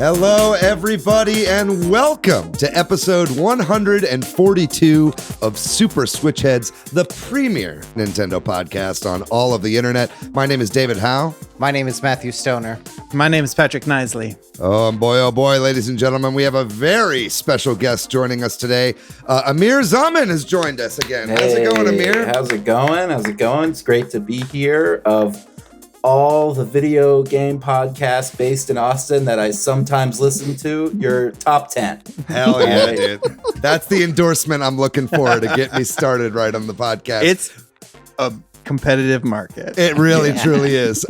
Hello, everybody, and welcome to episode 142 of Super Switch Headz, the premier Nintendo podcast on all of the internet. My name is David Howe. My name is Matthew Stoner. My name is Patrick Knisley. Oh boy, ladies and gentlemen, we have a very special guest joining us today. Amir Zamen has joined us again. How's it going, Amir? How's it going? It's great to be here. Of all the video game podcasts based in Austin that I sometimes listen to, you're top 10. Hell yeah, dude. That's the endorsement I'm looking for to get me started right on the podcast. It's a competitive market. It really, truly is.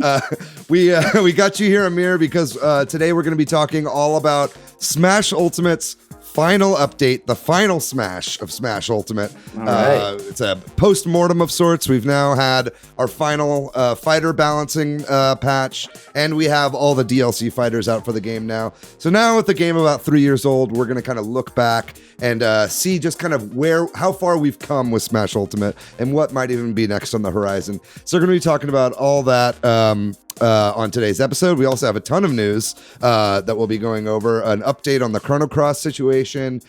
We got you here, Amir, because today we're going to be talking all about Smash Ultimate's final update, the final Smash of Smash Ultimate. Right. It's a post-mortem of sorts. We've now had our final fighter balancing patch, and we have all the DLC fighters out for the game now. So now with the game about 3 years old, we're going to kind of look back and see just kind of how far we've come with Smash Ultimate and what might even be next on the horizon. So we're going to be talking about all that on today's episode. We also have a ton of news that we'll be going over. An update on the Chrono Cross situation.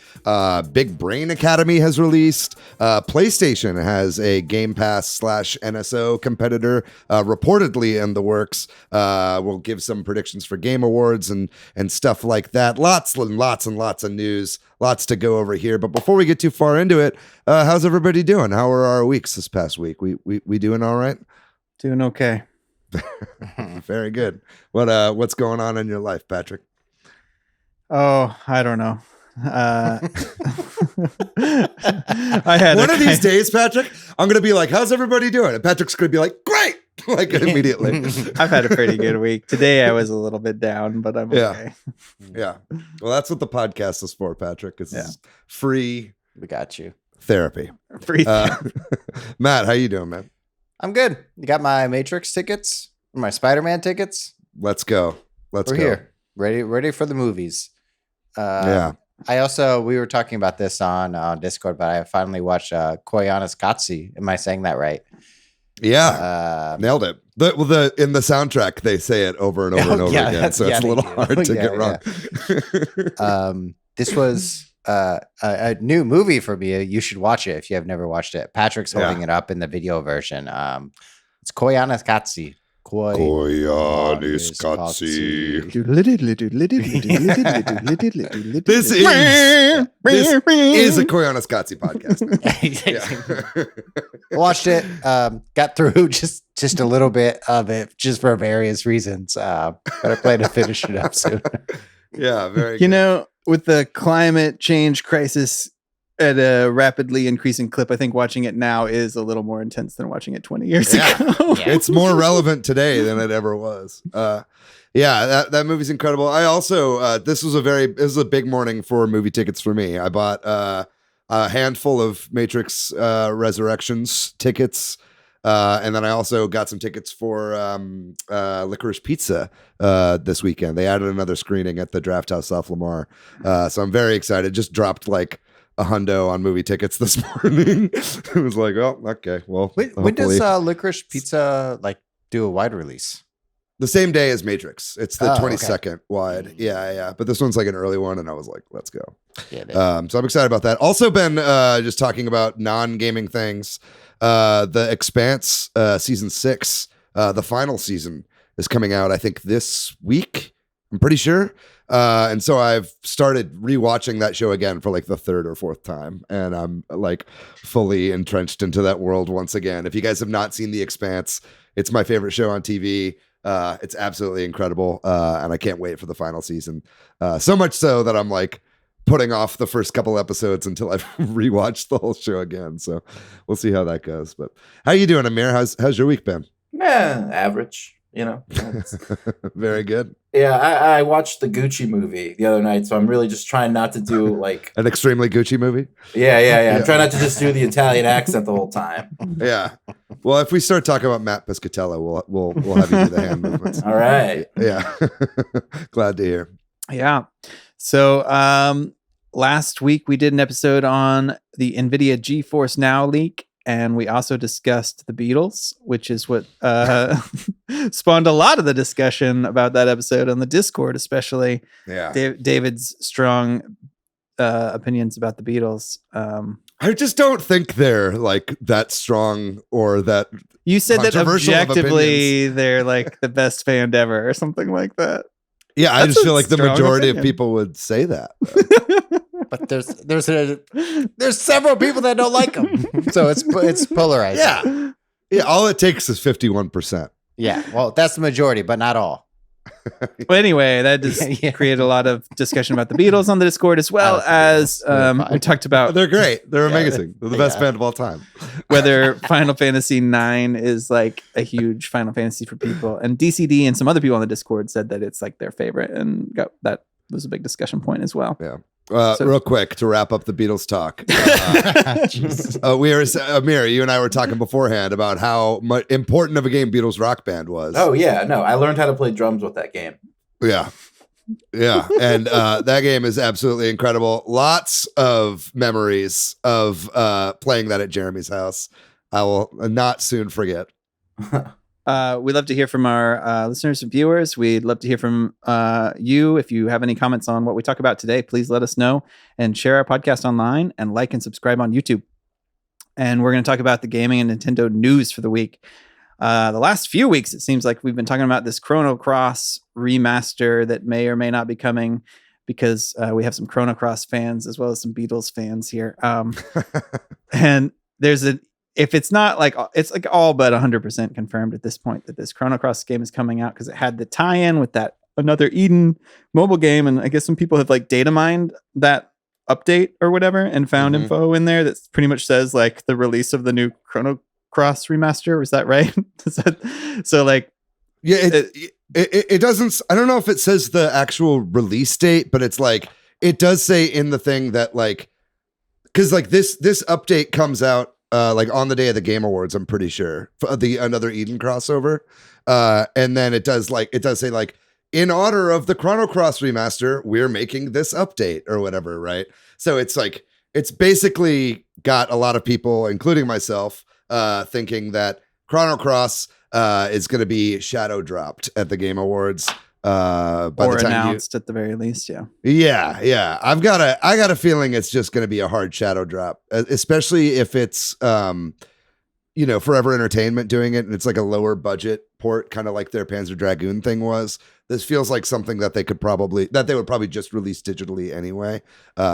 Big Brain Academy has released. PlayStation has a Game Pass / NSO competitor reportedly in the works. We'll give some predictions for Game Awards and stuff like that. Lots and lots of news. Lots to go over here. But before we get too far into it, how's everybody doing? How are our weeks this past week? We doing all right? Doing okay. Very good. What's going on in your life, Patrick? Oh, I don't know. I had one of these days, Patrick, I'm gonna be like, how's everybody doing? And Patrick's gonna be like, great, like immediately. I've had a pretty good week. Today I was a little bit down, but I'm okay. Yeah. Well, that's what the podcast is for, Patrick. It's free We got you. therapy. Free Matt, how you doing, man? I'm good. You got my Matrix tickets? My Spider-Man tickets? Let's go. We're here. Ready for the movies. Yeah. We were talking about this on Discord, but I finally watched Koyaanisqatsi Katsi. Am I saying that right? Yeah. Nailed it. In the soundtrack, they say it over and over and over again, so it's a little hard to get wrong. This was a new movie for me. You should watch it if you have never watched it. Patrick's holding it up in the video version. It's Koyaanisqatsi Katsi. Koyaanisqatsi Katsi. This is a Koyaanisqatsi Katsi podcast. Watched it. Got through just a little bit of it, just for various reasons. But I plan to finish it up soon. Yeah, very. You know, with the climate change crisis at a rapidly increasing clip, I think watching it now is a little more intense than watching it 20 years ago. It's more relevant today than it ever was. That movie's incredible. I also this was a big morning for movie tickets for me. I bought a handful of Matrix Resurrections tickets. And then I also got some tickets for Licorice Pizza this weekend. They added another screening at the Draft House South Lamar. So I'm very excited. Just dropped like a hundo on movie tickets this morning. It was like, oh, okay. Well, when does Licorice Pizza do a wide release? The same day as Matrix. It's the 22nd wide. Yeah. But this one's like an early one, and I was like, let's go. Yeah, so I'm excited about that. Also been just talking about non-gaming things. The Expanse season 6, the final season is coming out, I think, this week. I'm pretty sure. And so I've started rewatching that show again for like the third or fourth time. And I'm like fully entrenched into that world once again. If you guys have not seen The Expanse, it's my favorite show on TV. It's absolutely incredible. And I can't wait for the final season. So much so that I'm like putting off the first couple episodes until I've rewatched the whole show again. So we'll see how that goes. But how you doing, Amir? How's your week been? Average. Very good. Yeah, I watched the Gucci movie the other night, so I'm really just trying not to do like an extremely Gucci movie. Yeah. I'm trying not to just do the Italian accent the whole time. Yeah. Well, if we start talking about Matt Piscatello, we'll have you do the hand movements. All right. Yeah. Glad to hear. Yeah. So last week we did an episode on the NVIDIA GeForce Now leak. and we also discussed the Beatles, which is what spawned a lot of the discussion about that episode on the Discord, especially Yeah. David's strong opinions about the Beatles. I just don't think they're like that strong or that. You said that Controversial of objectively they're like the best band ever or something like that. Yeah, I That's just feel a like the strong majority of opinion. people would say that. But there's several people that don't like them, so it's polarizing. Yeah. Yeah, all it takes is 51%. Yeah. Well, that's the majority, but not all. Well, anyway, that just Yeah. created a lot of discussion about the Beatles on the Discord, as well as we talked about They're great. They're Yeah. amazing. They're the best Yeah. band of all time. whether Final Fantasy IX is like a huge Final Fantasy for people. And DCD and some other people on the Discord said that it's like their favorite, and that was a big discussion point as well. Yeah. So- Real quick to wrap up the Beatles talk. Jesus. Amir, you and I were talking beforehand about how important of a game Beatles Rock Band was. Oh yeah, no, I learned how to play drums with that game. Yeah. Yeah. And that game is absolutely incredible. Lots of memories of playing that at Jeremy's house. I will not soon forget. We'd love to hear from our listeners and viewers. We'd love to hear from you. If you have any comments on what we talk about today, please let us know and share our podcast online and like and subscribe on YouTube. And we're going to talk about the gaming and Nintendo news for the week. The last few weeks, it seems like we've been talking about this Chrono Cross remaster that may or may not be coming, because we have some Chrono Cross fans as well as some Beatles fans here. And there's if it's not like, it's like all but 100% confirmed at this point that this Chrono Cross game is coming out, because it had the tie-in with that Another Eden mobile game. And I guess some people have like data mined that update or whatever and found Mhm. info in there that pretty much says like the release of the new Chrono Cross remaster. Was that right? So like, Yeah, it doesn't. I don't know if it says the actual release date, but it's like it does say in the thing that like, because like this update comes out like on the day of the Game Awards. I'm pretty sure for the Another Eden crossover, and then it does say like, in honor of the Chrono Cross remaster, we're making this update or whatever, right? So it's like it's basically got a lot of people, including myself, thinking that Chrono Cross is going to be shadow dropped at the Game Awards by or the time announced at the very least. Yeah. yeah. I got a feeling it's just going to be a hard shadow drop, especially if it's Forever Entertainment doing it, and it's like a lower budget port, kind of like their Panzer Dragoon thing was. This feels like something that they would probably just release digitally anyway.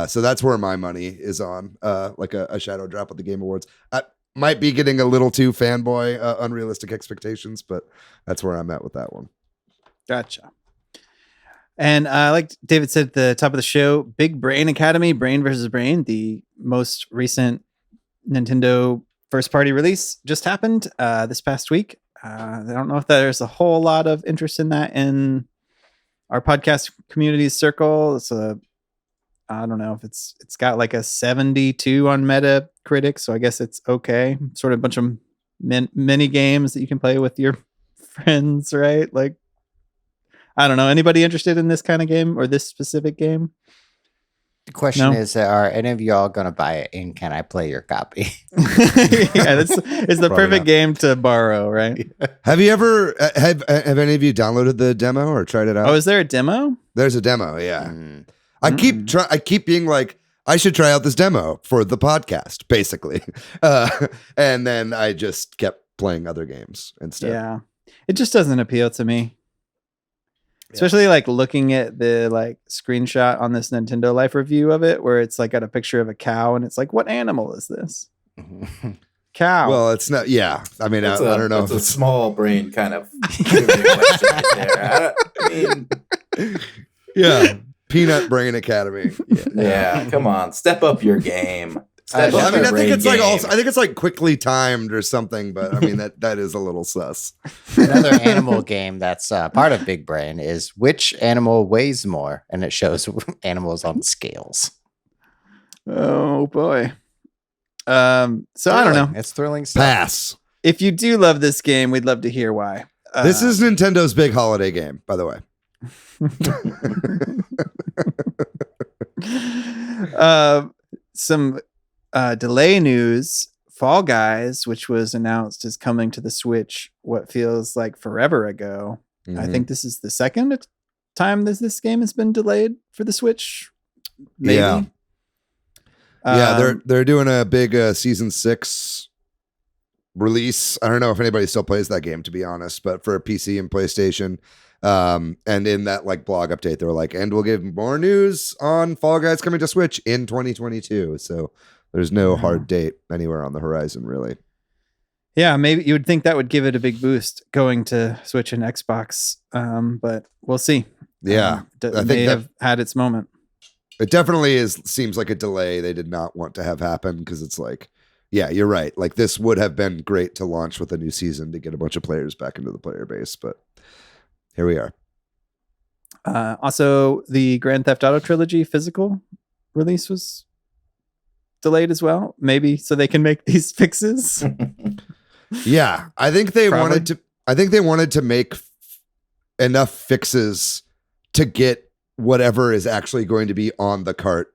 So that's where my money is on, like a shadow drop at the Game Awards. I might be getting a little too fanboy, unrealistic expectations, but that's where I'm at with that one. Gotcha. And like David said at the top of the show, Big Brain Academy, Brain versus Brain, the most recent Nintendo first party release, just happened this past week. I don't know if there's a whole lot of interest in that in our podcast community circle. I don't know if it's got like a 72 on Metacritic, so I guess it's okay. Sort of a bunch of mini games that you can play with your friends, right? Like, I don't know. Anybody interested in this kind of game or this specific game? The question No? is, are any of y'all going to buy it, and can I play your copy? Yeah, it's the Probably perfect not. game to borrow, right? Have you ever have any of you downloaded the demo or tried it out? Oh, is there a demo? There's a demo, yeah. Mm. I keep being like, I should try out this demo for the podcast, basically. And then I just kept playing other games instead. Yeah. It just doesn't appeal to me. Especially like looking at the like screenshot on this Nintendo Life review of it, where it's like got a picture of a cow and it's like, what animal is this? Cow. Well, it's not. Yeah, I mean, I don't know. It's a small brain kind of question right there. I mean, Yeah, Peanut Brain Academy. yeah, come on, step up your game. Step Well, I up mean, your I think brain it's like game. also. I think it's like quickly timed or something. But I mean, that is a little sus. Another animal game that's part of Big Brain is which animal weighs more, and it shows animals on scales. Oh boy. So I don't know. It's thrilling stuff. Pass. If you do love this game, we'd love to hear why. This is Nintendo's big holiday game, by the way. Some delay news Fall Guys, which was announced as coming to the Switch what feels like forever ago. I think this is the second time this game has been delayed for the Switch. Maybe. Yeah. They're doing a big season 6 release. I don't know if anybody still plays that game, to be honest, but for PC and PlayStation. And in that like blog update, they were like, and we'll give more news on Fall Guys coming to Switch in 2022. So there's no hard date anywhere on the horizon, really. Yeah, maybe you would think that would give it a big boost going to Switch and Xbox, but we'll see. Yeah, I think may have had its moment. It definitely seems like a delay they did not want to have happen, because it's like, yeah, you're right. Like this would have been great to launch with a new season to get a bunch of players back into the player base, but here we are. Also, the Grand Theft Auto trilogy physical release was delayed as well. Maybe so they can make these fixes. Yeah, I think they wanted to make enough fixes to get whatever is actually going to be on the cart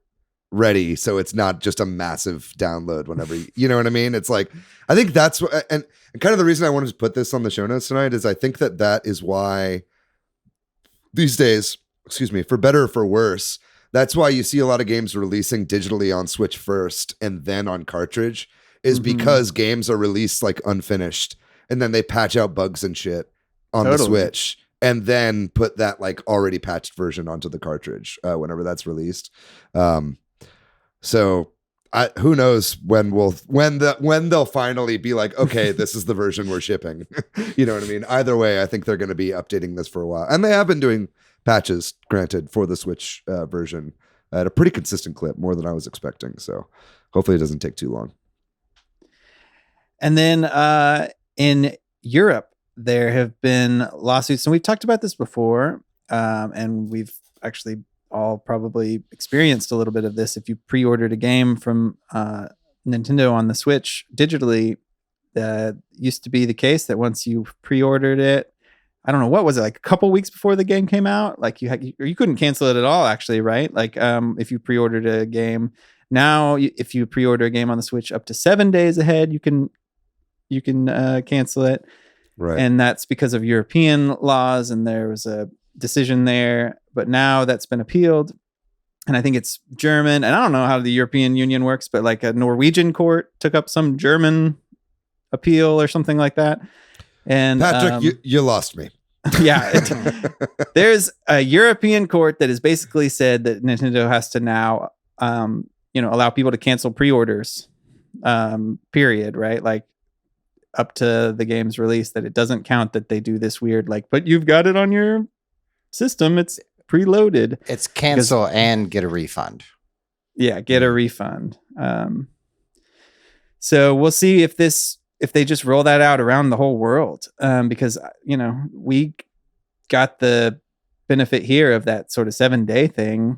ready, so it's not just a massive download whenever you know what I mean. It's like, I think that's what, and kind of the reason I wanted to put this on the show notes tonight is I think that is why these days, for better or for worse, that's why you see a lot of games releasing digitally on Switch first and then on cartridge, is because games are released like unfinished and then they patch out bugs and shit on the Switch and then put that like already patched version onto the cartridge whenever that's released. So who knows when they'll finally be like, okay, this is the version we're shipping. You know what I mean? Either way, I think they're going to be updating this for a while, and they have been doing patches, granted, for the Switch version at a pretty consistent clip, more than I was expecting. So hopefully it doesn't take too long. And then in Europe, there have been lawsuits, and we've talked about this before, and we've actually all probably experienced a little bit of this. If you pre-ordered a game from Nintendo on the Switch digitally, that used to be the case that once you pre-ordered it, I don't know, what was it, like a couple weeks before the game came out? Like you couldn't cancel it at all, actually, right? Like if you pre-ordered a game. Now, if you pre-order a game on the Switch up to 7 days ahead, you can cancel it. Right. And that's because of European laws, and there was a decision there, but now that's been appealed, and I think it's German, and I don't know how the European Union works, but like a Norwegian court took up some German appeal or something like that. And Patrick, you lost me. Yeah, there's a European court that has basically said that Nintendo has to now allow people to cancel pre-orders, period, right? Like up to the game's release, that it doesn't count that they do this weird, like, but you've got it on your system, it's preloaded. It's cancel and get a refund. Yeah, get a refund. So we'll see if they just roll that out around the whole world, because we got the benefit here of that sort of 7-day thing,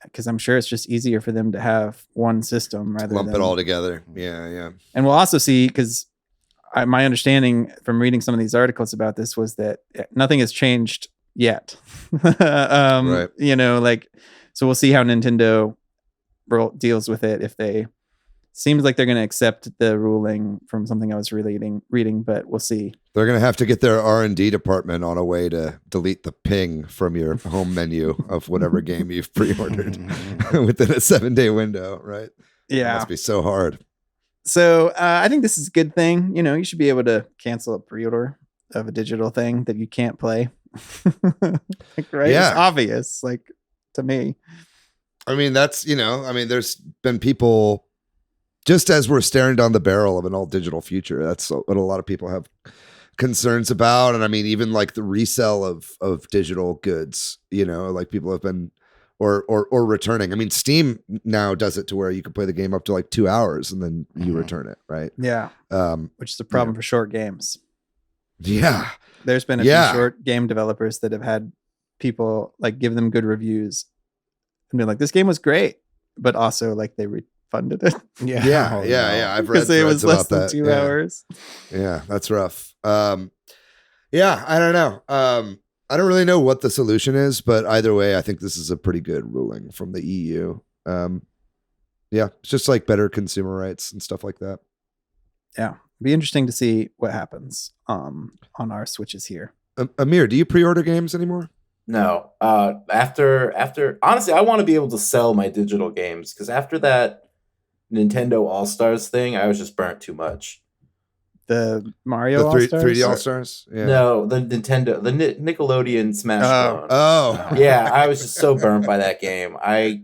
because I'm sure it's just easier for them to have one system rather lump than it all together. Yeah. And we'll also see, because my understanding from reading some of these articles about this was that nothing has changed yet. Right. So we'll see how Nintendo deals with it. If they seems like they're going to accept the ruling from something I was reading, but we'll see. They're going to have to get their R&D department on a way to delete the ping from your home menu of whatever game you've pre-ordered within a 7-day window, right? Yeah. It must be so hard. So I think this is a good thing. You should be able to cancel a pre-order of a digital thing that you can't play. Right? Yeah. It's obvious, like, to me. I mean, there's been people, just as we're staring down the barrel of an all digital future, that's what a lot of people have concerns about. And I mean, even like the resale of digital goods, like people have been or returning. I mean, Steam now does it to where you can play the game up to like 2 hours and then you return it, right? Yeah. Which is a problem for short games. Yeah. There's been a few short game developers that have had people like give them good reviews and be like, this game was great, but also like they refunded it. Yeah. I've read because it was less than that. 2 hours. Yeah, that's rough. I don't know. I don't really know what the solution is, but either way, I think this is a pretty good ruling from the EU. It's just like better consumer rights and stuff like that. Yeah, be interesting to see what happens on our Switches here. Amir, do you pre-order games anymore? No. After honestly, I want to be able to sell my digital games because after that Nintendo All-Stars thing, I was just burnt too much. The Mario The All-Stars? 3D All-Stars? Yeah. No, the Nintendo, the Nickelodeon Smash clone. Oh. Yeah, I was just so burnt by that game. I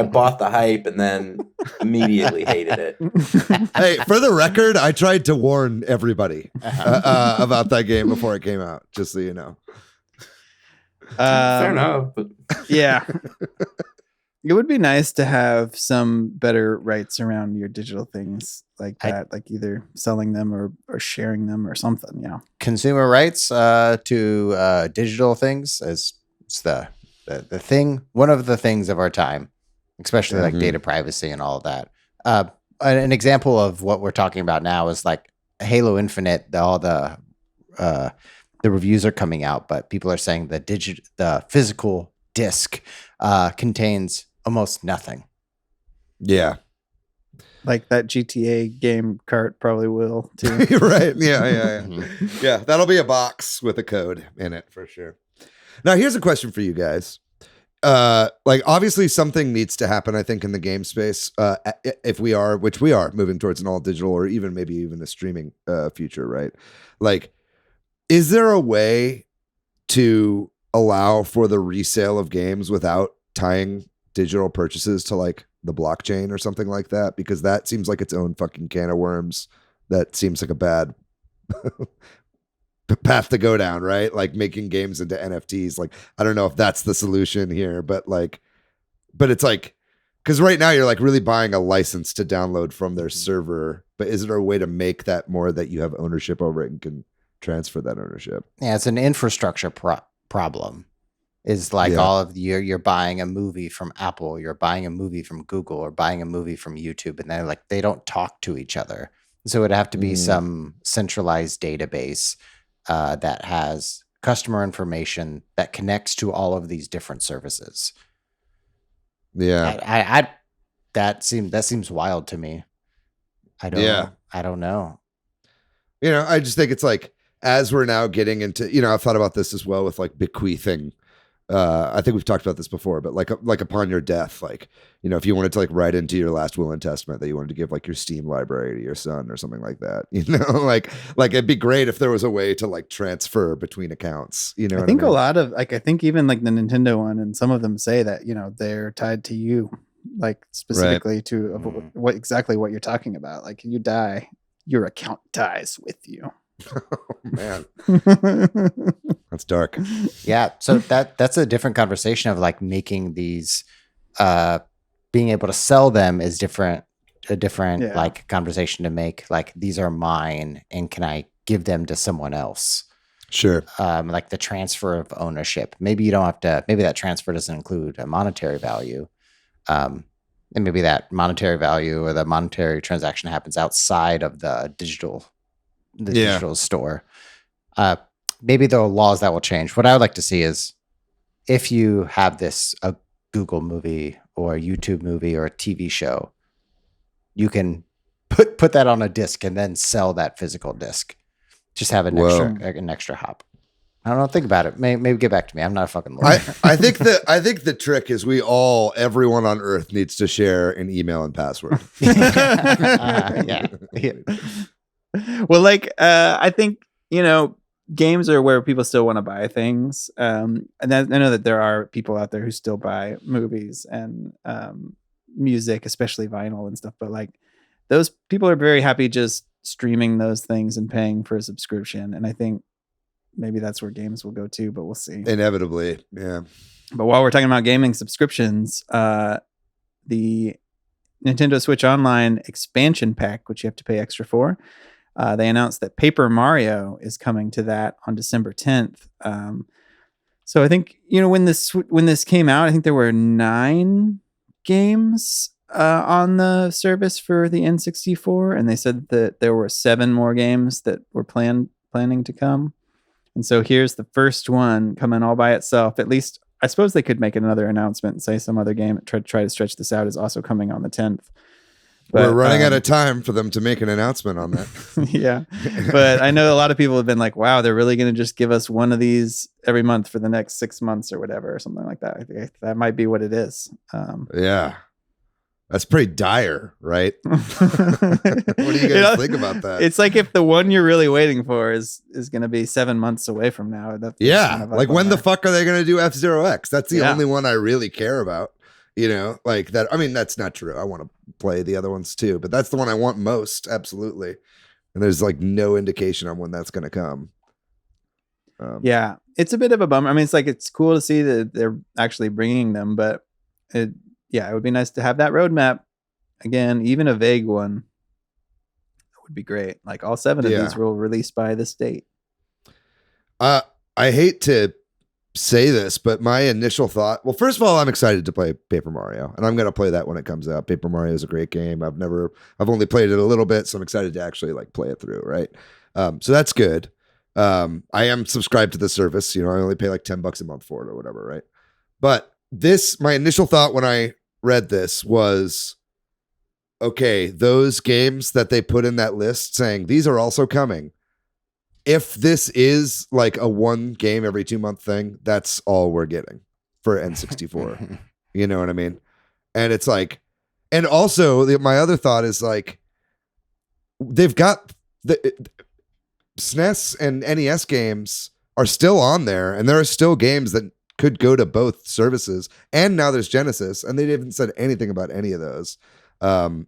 bought the hype and then immediately hated it. Hey, for the record, I tried to warn everybody about that game before it came out, just so you know. Fair enough. But Yeah. It would be nice to have some better rights around your digital things like that, like either selling them or sharing them or something. Yeah. Consumer rights to digital things is the thing, one of the things of our time, especially like data privacy and all of that. An example of what we're talking about now is like Halo Infinite. All the reviews are coming out, but people are saying the physical disc contains almost nothing. Yeah. Like that GTA game cart probably will too. Right. Yeah. Yeah, that'll be a box with a code in it for sure. Now, here's a question for you guys. Like obviously something needs to happen, I think, in the game space. If we are, which we are, moving towards an all digital or even maybe even a streaming future, right? Like, is there a way to allow for the resale of games without tying digital purchases to like the blockchain or something like that? Because that seems like its own fucking can of worms. That seems like a bad path to go down, right? Like making games into NFTs. Like, I don't know if that's the solution here, but it's like, because right now you're like really buying a license to download from their server, but is there a way to make that more that you have ownership over it and can transfer that ownership? Yeah, it's an infrastructure problem. Is like all of you're buying a movie from Apple, you're buying a movie from Google, or buying a movie from YouTube, and they're like they don't talk to each other. So it'd have to be some centralized database that has customer information that connects to all of these different services. Yeah, that seems wild to me. I don't know. You know, I just think it's like as we're now getting into, you know, I've thought about this as well with like bequeathing. I think we've talked about this before, but like upon your death, like, you know, if you wanted to like write into your last will and testament that you wanted to give like your Steam library to your son or something like that, you know, like it'd be great if there was a way to like transfer between accounts, you know. I think a lot of like, I think even like the Nintendo one and some of them say that, you know, they're tied to you, like specifically to what exactly what you're talking about. Like you die, your account dies with you. Oh, man. That's dark. Yeah, so that's a different conversation of like making these being able to sell them is a different like conversation to make. Like these are mine and can I give them to someone else? Sure. Like the transfer of ownership. Maybe you don't have to, maybe that transfer doesn't include a monetary value. And maybe that monetary value or the monetary transaction happens outside of the digital store. Maybe there are laws that will change. What I would like to see is if you have a Google movie or a YouTube movie or a TV show, you can put that on a disc and then sell that physical disc. Just have an extra hop. I don't know. Think about it. Maybe get back to me. I'm not a fucking lawyer. I think the trick is everyone on Earth needs to share an email and password. Yeah. Well, like I think, you know, games are where people still want to buy things. And I know that there are people out there who still buy movies and music, especially vinyl and stuff. But like those people are very happy just streaming those things and paying for a subscription. And I think maybe that's where games will go too, but we'll see. Inevitably. Yeah. But while we're talking about gaming subscriptions, the Nintendo Switch Online expansion pack, which you have to pay extra for, they announced that Paper Mario is coming to that on December 10th. So I think, you know, when this came out, I think there were 9 games on the service for the N64, and they said that there were 7 more games that were planning to come. And so here's the first one coming all by itself. At least I suppose they could make another announcement and say some other game, try to stretch this out, is also coming on the 10th. We're running out of time for them to make an announcement on that. Yeah. But I know a lot of people have been like, wow, they're really going to just give us one of these every month for the next 6 months or whatever, or something like that. I think that might be what it is. Yeah. That's pretty dire, right? What do you guys think about that? It's like if the one you're really waiting for is going to be 7 months away from now. That's kind of like when the fuck are they going to do F-Zero X? That's the only one I really care about. You know, like that. I mean, that's not true. I want to play the other ones too, but that's the one I want most. Absolutely. And there's like no indication on when that's going to come. Yeah, it's a bit of a bummer. I mean, it's cool to see that they're actually bringing them, but it would be nice to have that roadmap again, even a vague one. That would be great. Like all 7 of these will release by this date. I hate to say this, but my initial thought, well, first of all, I'm excited to play Paper Mario, and I'm going to play that when it comes out. Paper Mario is a great game. I've only played it a little bit, so I'm excited to actually like play it through. Right. So that's good. I am subscribed to the service. You know, I only pay like $10 a month for it or whatever. Right. But my initial thought when I read this was, okay, those games that they put in that list saying these are also coming. If this is like a 1 game every 2 month thing, that's all we're getting for N64. You know what I mean? And it's like, and also my other thought is like, they've got the SNES and NES games are still on there, and there are still games that could go to both services. And now there's Genesis, and they haven't said anything about any of those. So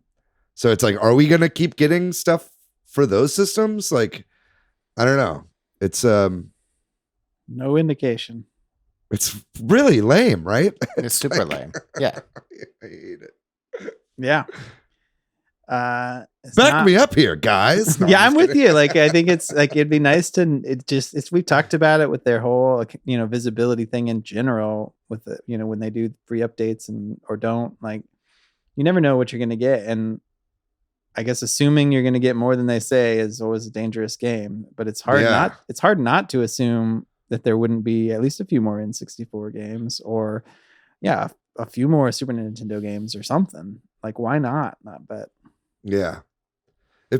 it's like, are we going to keep getting stuff for those systems? Like, I don't know. It's no indication. It's really lame, right? It's super lame. Yeah. I hate it. Yeah. Back me up here, guys. No, I'm with you. Like, I think it's like, it'd be nice we've talked about it with their whole, visibility thing in general with the, when they do free updates or don't, like, you never know what you're going to get. And I guess assuming you're going to get more than they say is always a dangerous game, but it's hard not to assume that there wouldn't be at least a few more N64 games or a few more Super Nintendo games or something. Like, why not bet? Yeah.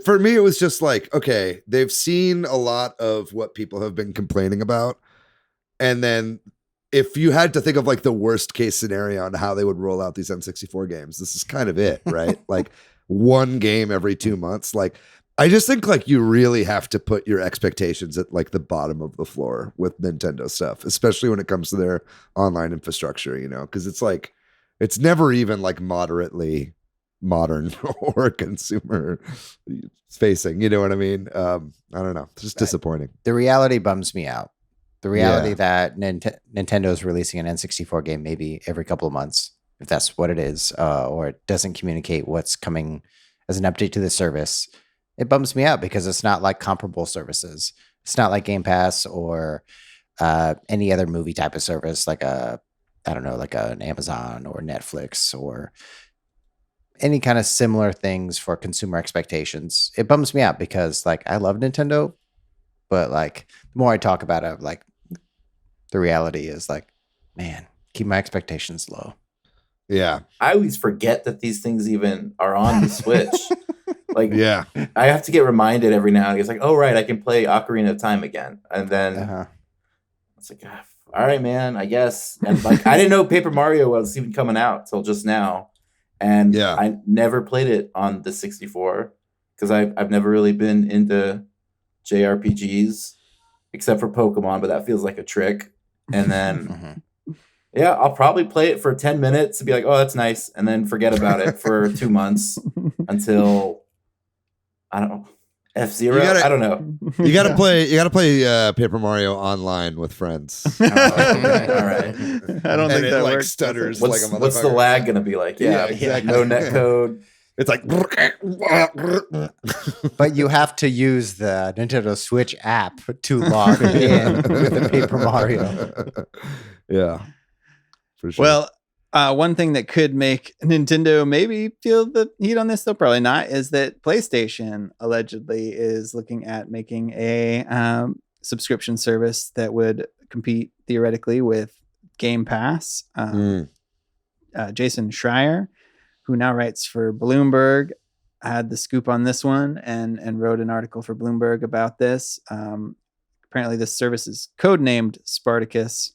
For me, it was just like, okay, they've seen a lot of what people have been complaining about. And then if you had to think of like the worst case scenario on how they would roll out these N64 games, this is kind of it, right? Like 1 game every 2 months. Like, I just think like you really have to put your expectations at like the bottom of the floor with Nintendo stuff, especially when it comes to their online infrastructure, because it's like, it's never even like moderately modern or consumer facing, you know what I mean? I don't know. It's just disappointing. The reality bums me out. The reality that Nintendo is releasing an N64 game maybe every couple of months, if that's what it is, or it doesn't communicate what's coming as an update to the service, it bums me out because it's not like comparable services. It's not like Game Pass or any other movie type of service, like an Amazon or Netflix or any kind of similar things for consumer expectations. It bums me out because like I love Nintendo, but like the more I talk about it, like the reality is like, man, keep my expectations low. Yeah. I always forget that these things even are on the Switch. Like, yeah, I have to get reminded every now and again. It's like, oh, right, I can play Ocarina of Time again. And then it's like, all right, man, I guess. And like, I didn't know Paper Mario was even coming out till just now. And I never played it on the 64 because I've never really been into JRPGs except for Pokemon, but that feels like a trick. And then, I'll probably play it for 10 minutes and be like, oh, that's nice. And then forget about it for 2 months until, I don't know, F-Zero? I don't know. You gotta play Paper Mario online with friends. All right. I don't think that like works. stutters What's, like a motherfucker. what's the lag gonna be like? Yeah, exactly. No net code. It's like, but you have to use the Nintendo Switch app to log in with the Paper Mario. Yeah, for sure. Well, one thing that could make Nintendo maybe feel the heat on this, though probably not, is that PlayStation allegedly is looking at making a subscription service that would compete theoretically with Game Pass. Jason Schreier, who now writes for Bloomberg, had the scoop on this one and wrote an article for Bloomberg about this. Apparently, this service is codenamed Spartacus.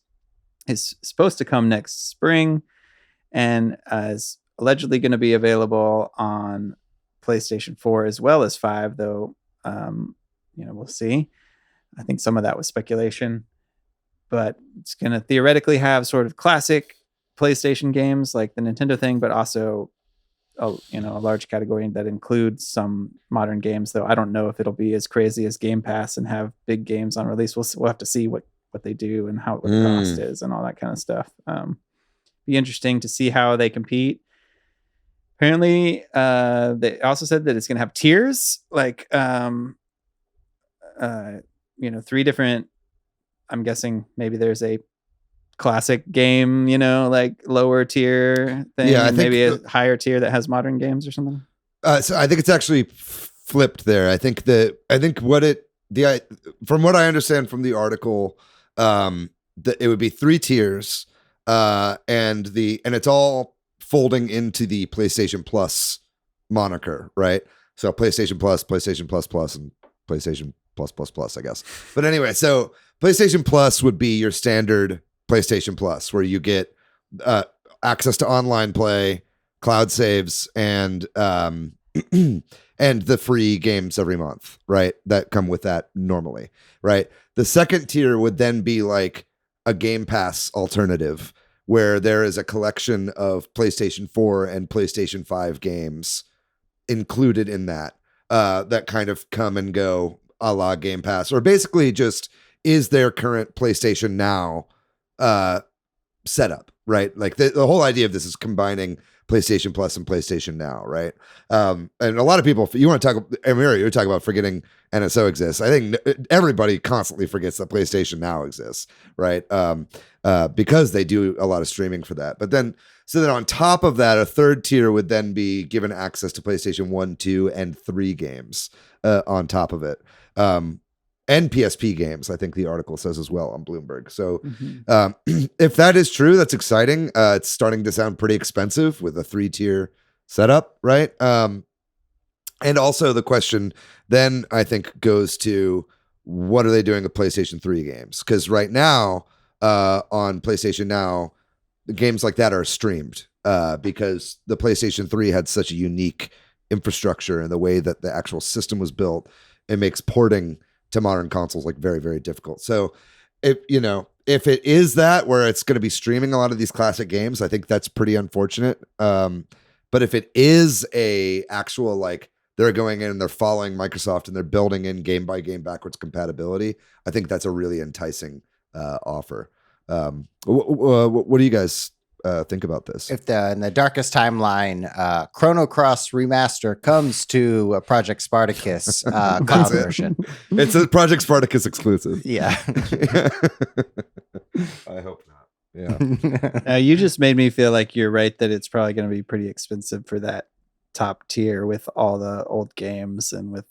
Is supposed to come next spring, and is allegedly going to be available on PlayStation 4 as well as 5. Though, we'll see. I think some of that was speculation, but it's going to theoretically have sort of classic PlayStation games like the Nintendo thing, but also a large category that includes some modern games. Though I don't know if it'll be as crazy as Game Pass and have big games on release. We'll have to see what they do and what the cost is and all that kind of stuff. Be interesting to see how they compete. Apparently, they also said that it's going to have tiers, like 3 different. I'm guessing maybe there's a classic game, like lower tier thing. Yeah, maybe a higher tier that has modern games or something. So I think it's actually flipped there. I think from what I understand from the article, that it would be 3 tiers, and it's all folding into the PlayStation Plus moniker, right? So PlayStation Plus, PlayStation Plus Plus, and PlayStation Plus Plus Plus, I guess. But anyway, so PlayStation Plus would be your standard PlayStation Plus, where you get access to online play, cloud saves, and and the free games every month, right? That come with that normally, right? The second tier would then be like a Game Pass alternative, where there is a collection of PlayStation 4 and PlayStation 5 games included in that, that kind of come and go a la Game Pass, or basically just is their current PlayStation Now setup, right? Like the whole idea of this is combining PlayStation Plus and PlayStation Now, right? And a lot of people, you want to talk, Amir, you're talking about forgetting NSO exists. I think everybody constantly forgets that PlayStation Now exists, right? Because they do a lot of streaming for that. But then, so then on top of that, a third tier would then be given access to PlayStation 1, 2, and 3 games on top of it. And PSP games, I think the article says as well on Bloomberg. So if that is true, that's exciting. It's starting to sound pretty expensive with a 3-tier setup, right? And also the question then I think goes to, what are they doing with PlayStation 3 games? Because right now on PlayStation Now, the games like that are streamed because the PlayStation 3 had such a unique infrastructure and the way that the actual system was built. It makes porting to modern consoles like very, very difficult. So if it is that where it's going to be streaming a lot of these classic games, I think that's pretty unfortunate. But if it is a actual, like, they're going in and they're following Microsoft and they're building in game by game backwards compatibility, I think that's a really enticing offer. What do you guys think about this? If in the darkest timeline, Chrono Cross Remaster comes to a Project Spartacus cloud version. It's a Project Spartacus exclusive. Yeah. I hope not. Yeah. You just made me feel like you're right that it's probably going to be pretty expensive for that top tier with all the old games and with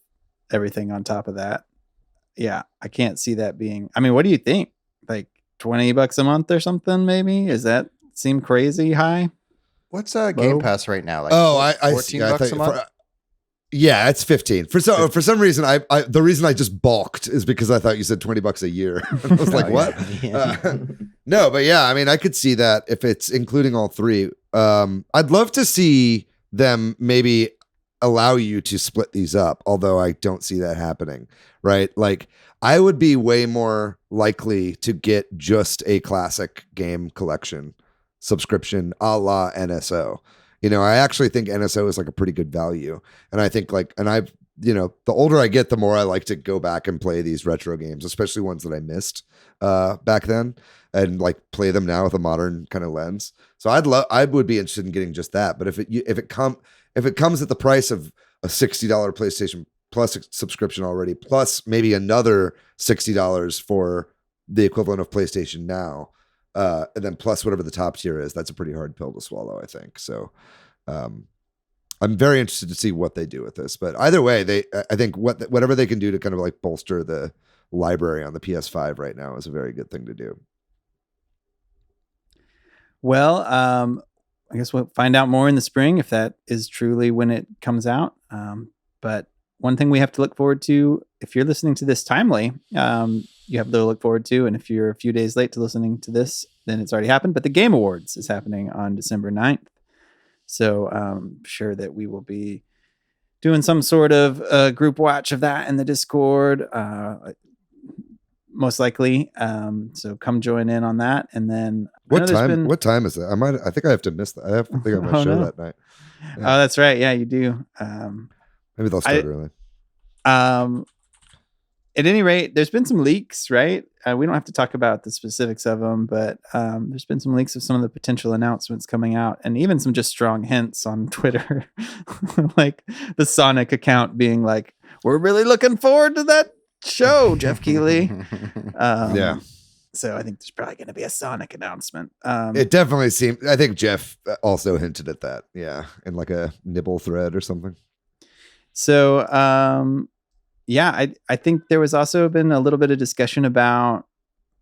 everything on top of that. Yeah, I can't see that being. I mean, what do you think? Like $20 a month or something? Maybe is that seem crazy high? What's Game Pass right now? Like $14 a month? Yeah, it's 15. For some reason, the reason I just balked is because I thought you said $20 a year. I was like, what? Yeah. No, but yeah, I mean, I could see that if it's including all 3. I'd love to see them maybe allow you to split these up, although I don't see that happening, right? Like, I would be way more likely to get just a classic game collection subscription a la NSO. I actually think NSO is like a pretty good value. And I think the older I get, the more I like to go back and play these retro games, especially ones that I missed back then, and like play them now with a modern kind of lens. So I would be interested in getting just that. But if it comes at the price of a $60 PlayStation Plus subscription already, plus maybe another $60 for the equivalent of PlayStation Now, and then plus whatever the top tier is, that's a pretty hard pill to swallow, I think. So I'm very interested to see what they do with this. But either way, I think whatever they can do to kind of like bolster the library on the PS5 right now is a very good thing to do. Well, I guess we'll find out more in the spring if that is truly when it comes out. But one thing we have to look forward to, if you're listening to this timely, you have to look forward to, and if you're a few days late to listening to this, then it's already happened. But the Game Awards is happening on December 9th. So I'm sure that we will be doing some sort of group watch of that in the Discord, most likely. So come join in on that. And then what time is it? I think I have to miss that. I think I might show that night. Yeah. Oh, that's right. Yeah, you do. Maybe they'll start early. At any rate, there's been some leaks, right? We don't have to talk about the specifics of them, but there's been some leaks of some of the potential announcements coming out, and even some just strong hints on Twitter, like the Sonic account being like, "We're really looking forward to that show, Jeff Keighley." Yeah. So I think there's probably going to be a Sonic announcement. It definitely seemed. I think Jeff also hinted at that. Yeah, in like a nibble thread or something. So, yeah, I think there was also been a little bit of discussion about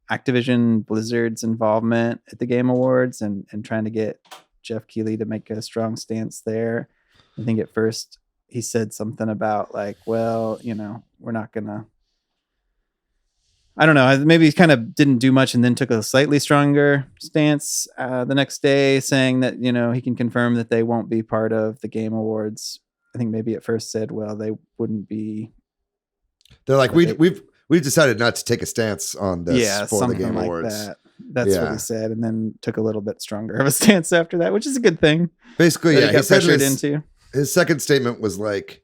Activision Blizzard's involvement at the Game Awards and trying to get Jeff Keighley to make a strong stance there. I think at first he said something about like, well, we're not gonna. I don't know. Maybe he kind of didn't do much and then took a slightly stronger stance the next day, saying that he can confirm that they won't be part of the Game Awards. I think maybe at first said, well, they wouldn't be. They're like, we've decided not to take a stance on this for the Game Awards. That's what he said, and then took a little bit stronger of a stance after that, which is a good thing. Basically, yeah, he got pressured into. His second statement was like,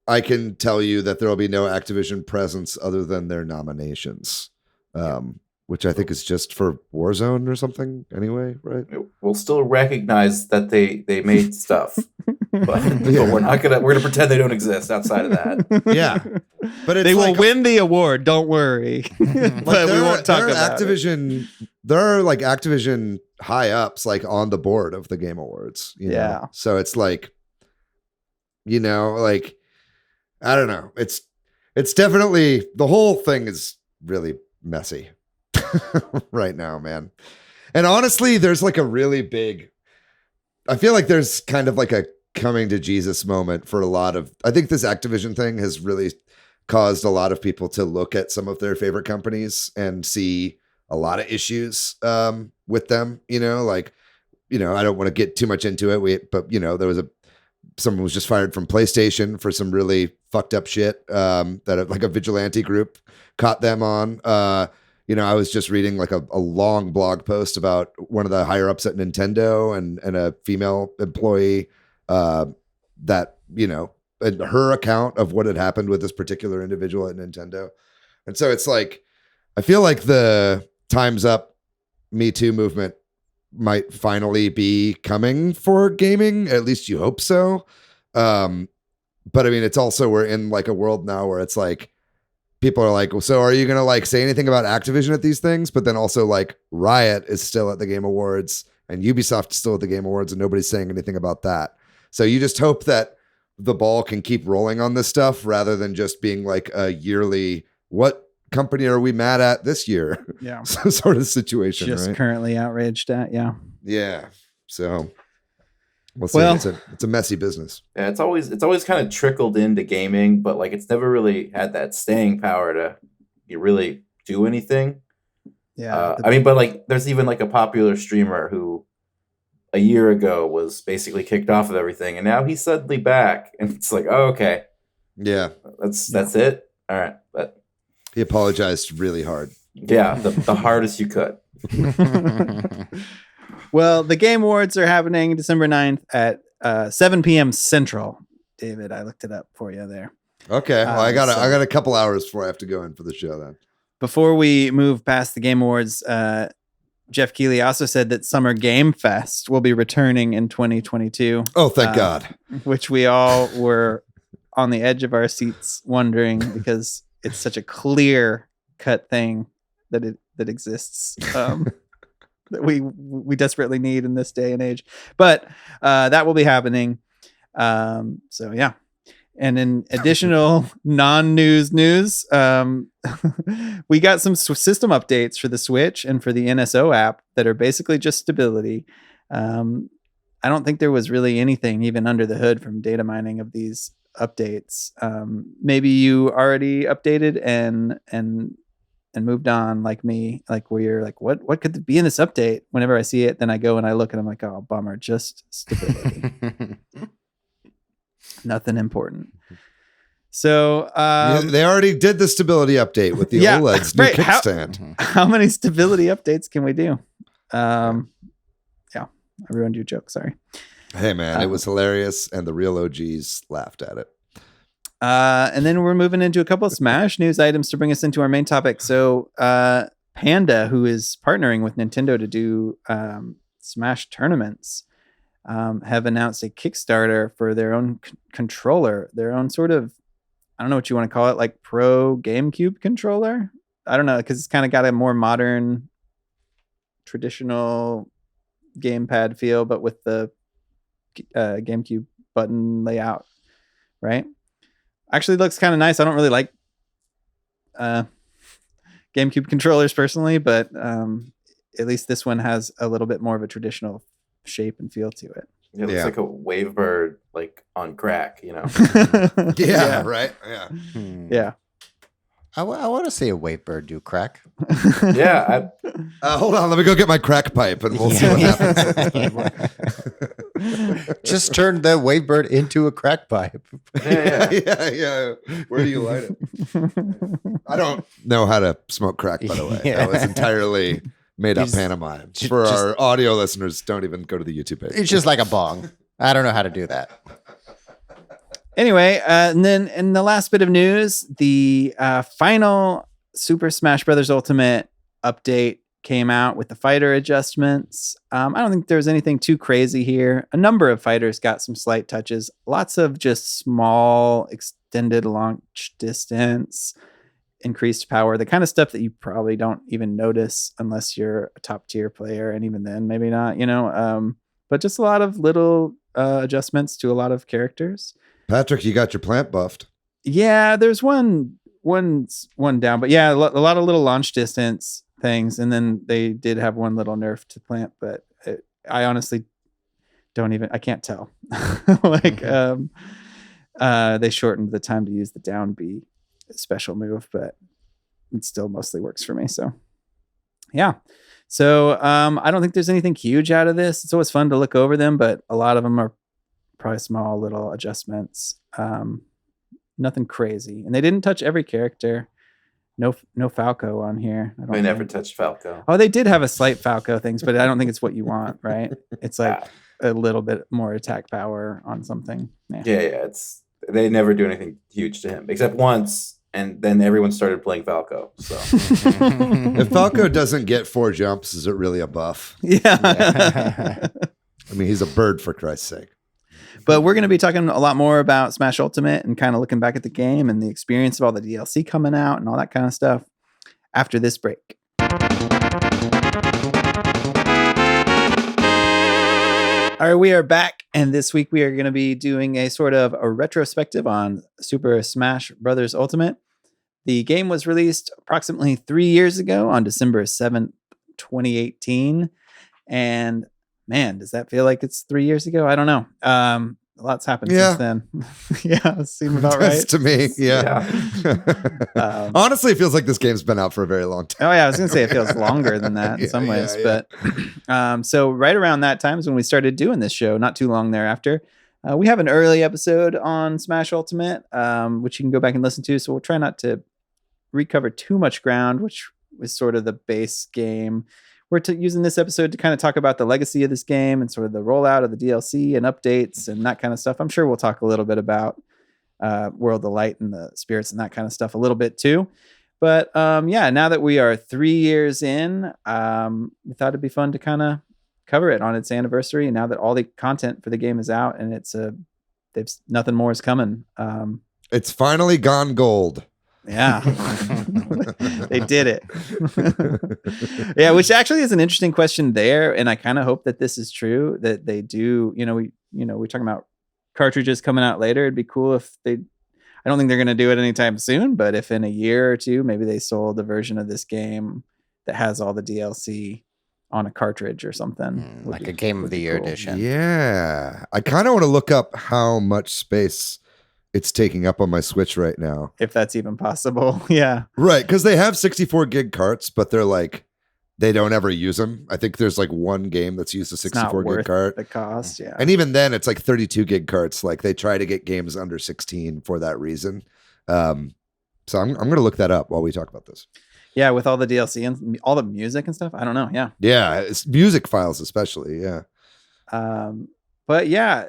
I can tell you that there will be no Activision presence other than their nominations, which I think is just for Warzone or something anyway, right? We'll still recognize that they made stuff, but we're gonna pretend they don't exist outside of that. Yeah, but they will win the award. Don't worry, but we won't talk about Activision. There are like Activision high ups like on the board of the Game Awards. You know? So it's like, like. I don't know. It's definitely, the whole thing is really messy right now, man. And honestly, there's like a really big, I feel like there's kind of like a coming to Jesus moment for a lot of, I think this Activision thing has really caused a lot of people to look at some of their favorite companies and see a lot of issues with them, I don't want to get too much into it, but there was someone was just fired from PlayStation for some really fucked up shit that like a vigilante group caught them on. I was just reading like a long blog post about one of the higher ups at Nintendo and a female employee that, her account of what had happened with this particular individual at Nintendo. And so it's like, I feel like the Time's Up Me Too movement might finally be coming for gaming. At least you hope so. But I mean, it's also, we're in like a world now where it's like, people are like, well, so are you going to like say anything about Activision at these things? But then also like Riot is still at the Game Awards and Ubisoft is still at the Game Awards and nobody's saying anything about that. So you just hope that the ball can keep rolling on this stuff rather than just being like a yearly, what company are we mad at this year? Yeah. sort of situation. Just right? currently outraged at. Yeah. Yeah. So we'll see. It's a messy business. Yeah, it's always kind of trickled into gaming, but like it's never really had that staying power to really do anything. Yeah. But like there's even like a popular streamer who a year ago was basically kicked off of everything, and now he's suddenly back, and it's like, oh, okay. Yeah. That's it. All right. But he apologized really hard. Yeah, the hardest you could. Well, the Game Awards are happening December 9th at 7 p.m. Central. David, I looked it up for you there. Okay. Well, I got a couple hours before I have to go in for the show then. Before we move past the Game Awards, Jeff Keighley also said that Summer Game Fest will be returning in 2022. Oh, thank God. Which we all were on the edge of our seats wondering because it's such a clear cut thing that exists that we desperately need in this day and age. But that will be happening. So yeah. And in additional non-news news, we got some system updates for the Switch and for the NSO app that are basically just stability. I don't think there was really anything even under the hood from data mining of these updates. Maybe you already updated and moved on like me, like where you're like, what could be in this update? Whenever I see it, then I go and I look and I'm like, oh, bummer, just stability. Nothing important. So they already did the stability update with the OLED's new kickstand. How many stability updates can we do? Yeah, I ruined your joke. Sorry. Hey man, it was hilarious, and the real OGs laughed at it. And then we're moving into a couple of Smash news items to bring us into our main topic. So Panda, who is partnering with Nintendo to do Smash tournaments, have announced a Kickstarter for their own controller, their own sort of, I don't know what you want to call it, like Pro GameCube controller. I don't know, because it's kind of got a more modern, traditional gamepad feel, but with the GameCube button layout, right? Actually looks kind of nice. I don't really like GameCube controllers personally, but at least this one has a little bit more of a traditional shape and feel to it. It looks like a Wavebird, like on crack, you know? Yeah, right? Yeah. Yeah. I want to see a Wavebird do crack. Yeah. Hold on, let me go get my crack pipe and we'll see what happens. Just turn the Wavebird into a crack pipe. Yeah. Where do you light it? I don't know how to smoke crack, by the way. That was entirely made up pantomime. For our audio listeners, don't even go to the YouTube page. It's just like a bong. I don't know how to do that. Anyway, and then in the last bit of news, the final Super Smash Bros. Ultimate update came out with the fighter adjustments. I don't think there's anything too crazy here. A number of fighters got some slight touches. Lots of just small, extended launch distance, increased power, the kind of stuff that you probably don't even notice unless you're a top tier player. And even then, maybe not, but just a lot of little adjustments to a lot of characters. Patrick, you got your plant buffed. Yeah, there's one down, but yeah, a lot of little launch distance things, and then they did have one little nerf to plant, but I honestly I can't tell. They shortened the time to use the down B special move, but it still mostly works for me. So yeah. So I don't think there's anything huge out of this. It's always fun to look over them, but a lot of them are probably small little adjustments. Nothing crazy. And they didn't touch every character. No Falco on here. I never touched Falco. Oh, they did have a slight Falco things, but I don't think it's what you want, right? It's like a little bit more attack power on something. Yeah. They never do anything huge to him, except once, and then everyone started playing Falco. So if Falco doesn't get 4 jumps, is it really a buff? Yeah. I mean, he's a bird, for Christ's sake. But we're going to be talking a lot more about Smash Ultimate and kind of looking back at the game and the experience of all the DLC coming out and all that kind of stuff after this break. All right, we are back, and this week we are going to be doing a sort of a retrospective on Super Smash Bros. Ultimate. The game was released approximately 3 years ago on December 7th, 2018, and man, does that feel like it's 3 years ago? I don't know. A lot's happened since then. Yeah, seems about right. To me, yeah. Honestly, it feels like this game's been out for a very long time. Oh yeah, I was gonna say it feels longer than that in some ways. But so right around that time is when we started doing this show. Not too long thereafter, we have an early episode on Smash Ultimate, which you can go back and listen to. So we'll try not to recover too much ground, which was sort of the base game. We're using this episode to kind of talk about the legacy of this game and sort of the rollout of the DLC and updates and that kind of stuff. I'm sure we'll talk a little bit about World of Light and the spirits and that kind of stuff a little bit too. But now that we are 3 years in, we thought it'd be fun to kind of cover it on its anniversary. And now that all the content for the game is out and nothing more is coming. It's finally gone gold. Yeah, they did it. Yeah, which actually is an interesting question there, and I kind of hope that this is true, that they do. We're talking about cartridges coming out later. It'd be cool if they. I don't think they're going to do it anytime soon, but if in a year or two, maybe they sold a version of this game that has all the DLC on a cartridge or something. Like a Game of the Year edition. Yeah. I kind of want to look up how much space it's taking up on my Switch right now. If that's even possible. Yeah. Right. Because they have 64 gig carts, but they're like, they don't ever use them. I think there's like one game that's used a 64 gig cart. The cost. Yeah. And even then, it's like 32 gig carts. Like they try to get games under 16 for that reason. So I'm going to look that up while we talk about this. Yeah, with all the DLC and all the music and stuff. I don't know. Yeah. Yeah, it's music files especially. Yeah. But yeah,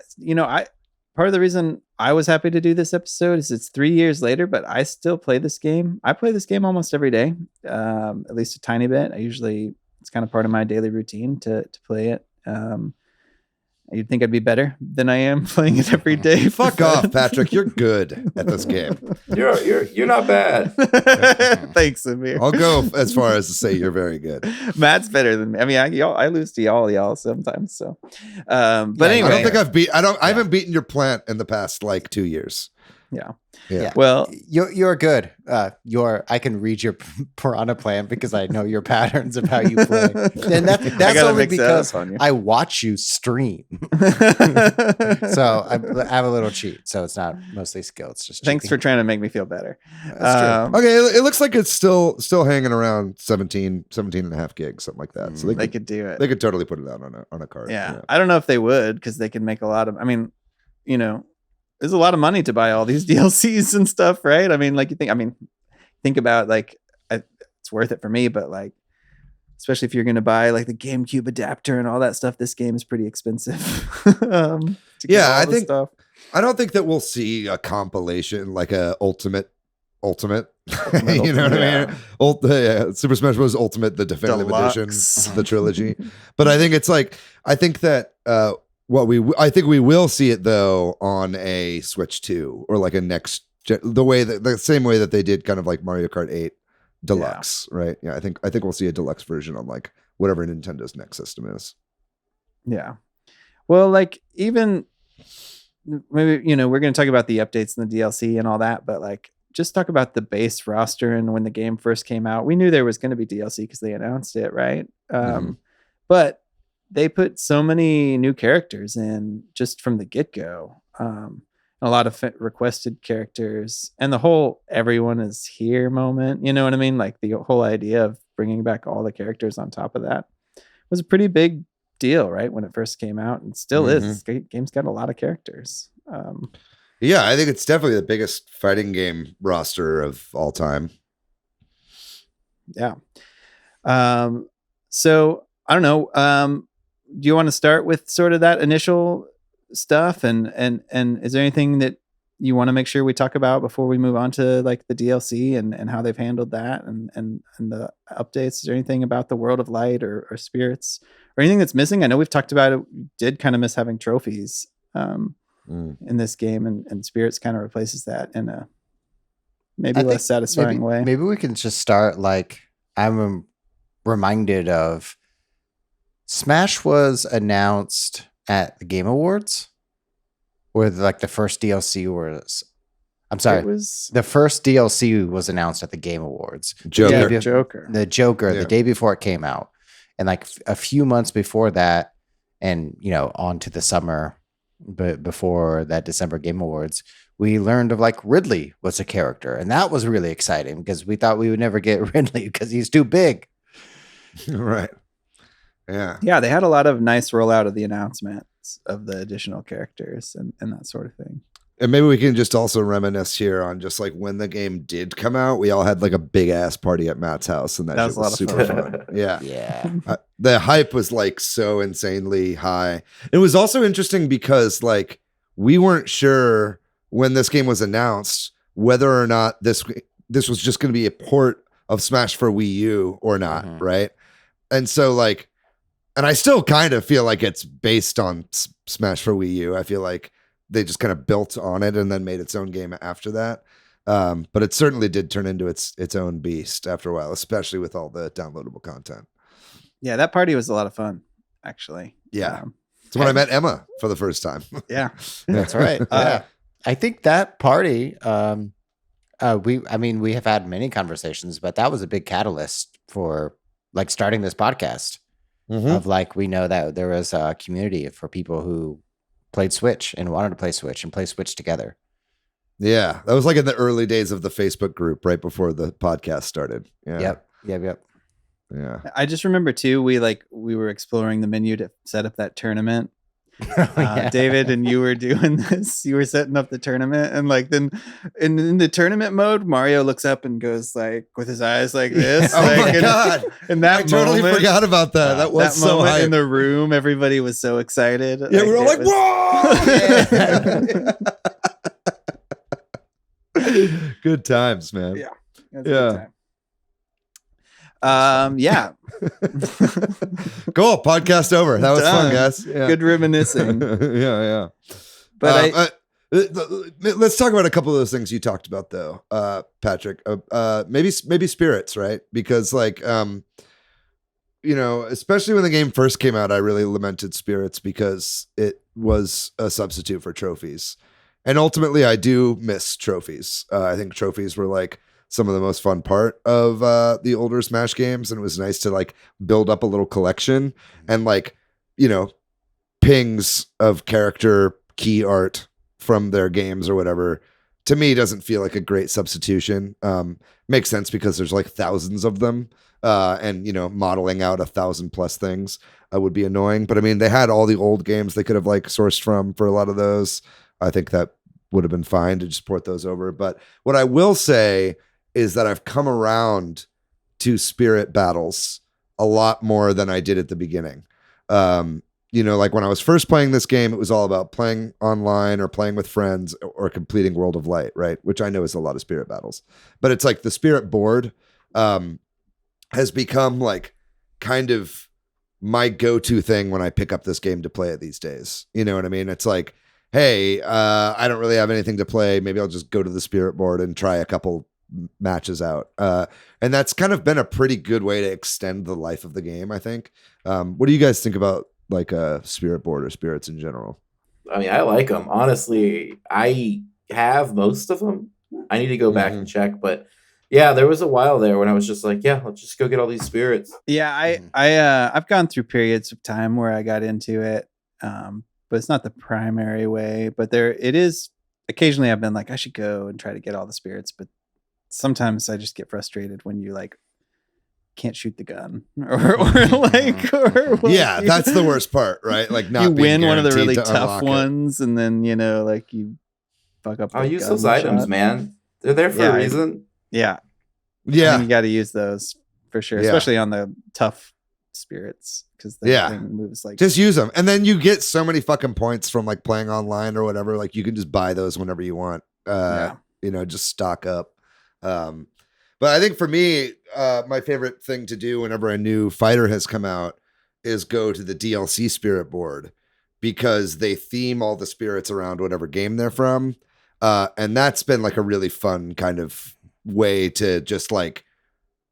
part of the reason I was happy to do this episode is it's 3 years later, but I still play this game. I play this game almost every day, at least a tiny bit. It's kind of part of my daily routine to play it. You'd think I'd be better than I am playing it every day. Fuck off, Patrick. You're good at this game. You're not bad. Thanks, Amir. I'll go as far as to say you're very good. Matt's better than me. I mean, I lose to y'all sometimes. So, but anyway, I don't think I haven't beaten your plant in the past like 2 years. Yeah. Well, you're good. I can read your Piranha Plant because I know your patterns of how you play, and that's only because I watch you stream. So I have a little cheat. So it's not mostly skill. It's just thanks cheating. for trying to make me feel better. That's true. Okay, it looks like it's still hanging around 17 and a half gigs, something like that. So they could do it. They could totally put it out on a card. Yeah. I don't know if they would because they can make a lot of. I mean, there's a lot of money to buy all these DLCs and stuff, right? I mean, think about like it's worth it for me, but like, especially if you're going to buy like the GameCube adapter and all that stuff, this game is pretty expensive. I don't think that we'll see a compilation like a ultimate. You know what I mean? Super Smash Bros. Ultimate, the definitive edition, the trilogy. But I think I think we will see it though on a Switch 2 or like a the same way that they did kind of like Mario Kart 8 Deluxe, right? Yeah, I think we'll see a deluxe version on like whatever Nintendo's next system is. Yeah. Well, like even maybe we're going to talk about the updates and the DLC and all that, but like just talk about the base roster and when the game first came out. We knew there was going to be DLC because they announced it, right? But they put so many new characters in just from the get-go. A lot of requested characters and the whole everyone is here moment. You know what I mean? Like the whole idea of bringing back all the characters on top of that was a pretty big deal, right? When it first came out and still is. This game's got a lot of characters. Yeah, I think it's definitely the biggest fighting game roster of all time. Yeah. So I don't know. Do you want to start with sort of that initial stuff and is there anything that you want to make sure we talk about before we move on to like the DLC and how they've handled that and the updates? Is there anything about the World of Light or Spirits or anything that's missing? I know we've talked about it. We did kind of miss having trophies in this game and Spirits kind of replaces that in a maybe less satisfying way. Maybe we can just start like I'm reminded of Smash was announced at the Game Awards, where like the first DLC was. I'm sorry, the first DLC was announced at the Game Awards. Joker. The day before it came out, and like a few months before that, and on to the summer, but before that December Game Awards, we learned of like Ridley was a character, and that was really exciting because we thought we would never get Ridley because he's too big. Right. Yeah, they had a lot of nice rollout of the announcements of the additional characters and that sort of thing. And maybe we can just also reminisce here on just like when the game did come out, we all had like a big ass party at Matt's house, and that shit was super fun. Yeah. The hype was like so insanely high. It was also interesting because like we weren't sure when this game was announced whether or not this was just going to be a port of Smash for Wii U or not, right? And so like, and I still kind of feel like it's based on Smash for Wii U. I feel like they just kind of built on it and then made its own game after that. But it certainly did turn into its own beast after a while, especially with all the downloadable content. Yeah, that party was a lot of fun, actually. Yeah. It's when I met Emma for the first time. Yeah. That's right. I think that party, we have had many conversations, but that was a big catalyst for like starting this podcast. of like, we know that there was a community for people who played Switch and wanted to play Switch and play Switch together. Yeah, that was like in the early days of the Facebook group right before the podcast started. Yeah. Yep. Yeah. I just remember too, we were exploring the menu to set up that tournament. David, and you were doing this. You were setting up the tournament, and like then in the tournament mode, Mario looks up and goes like with his eyes like this. Oh like, my god! And that I totally forgot about that. That was that so moment hype. in the room. Everybody was so excited. Yeah, we were all like, "Whoa!" Good times, man. Yeah. That's Yeah. a good time. Yeah. Cool. Podcast over. That was fun, Done. guys. Yeah. Good reminiscing. Yeah. But let's talk about a couple of those things you talked about, though, Patrick. Maybe spirits, right? Because especially when the game first came out, I really lamented spirits because it was a substitute for trophies, and ultimately, I do miss trophies. I think trophies were like some of the most fun part of the older Smash games, and it was nice to like build up a little collection and like pings of character key art from their games or whatever. To me, doesn't feel like a great substitution. Makes sense because there's like thousands of them, and modeling out 1,000+ things would be annoying. But I mean, they had all the old games they could have like sourced from for a lot of those. I think that would have been fine to just port those over. But what I will say is that I've come around to battles a lot more than I did at the beginning. Like when I was first playing this game, it was all about playing online or playing with friends or completing World of Light, right? Which I know is a lot of spirit battles. But it's like the spirit board has become like kind of my go-to thing when I pick up this game to play it these days. You know what I mean? It's like, hey, I don't really have anything to play. Maybe I'll just go to the spirit board and try a couple matches out. And that's kind of been a pretty good way to extend the life of the game, I think. What do you guys think about like a spirit board or spirits in general? I mean, I like them. Honestly, I have most of them. I need to go back and check, but yeah, there was a while there when I was just like, yeah, let's just go get all these spirits. Yeah, I've gone through periods of time where I got into it, but it's not the primary way. But it is. Occasionally, I've been like, I should go and try to get all the spirits, but sometimes I just get frustrated when you like can't shoot the gun that's the worst part, right? Like not you being win one of the really guaranteed to tough unlock it. ones, and then like you fuck up. I'll the use gun those items, shot. man. They're there for a reason. Yeah. Yeah. You got to use those for sure, especially on the tough spirits, because the thing moves like just use them, and then you get so many fucking points from like playing online or whatever. Like you can just buy those whenever you want. Just stock up. But I think for me, my favorite thing to do whenever a new fighter has come out is go to the DLC spirit board, because they theme all the spirits around whatever game they're from. And that's been like a really fun kind of way to just like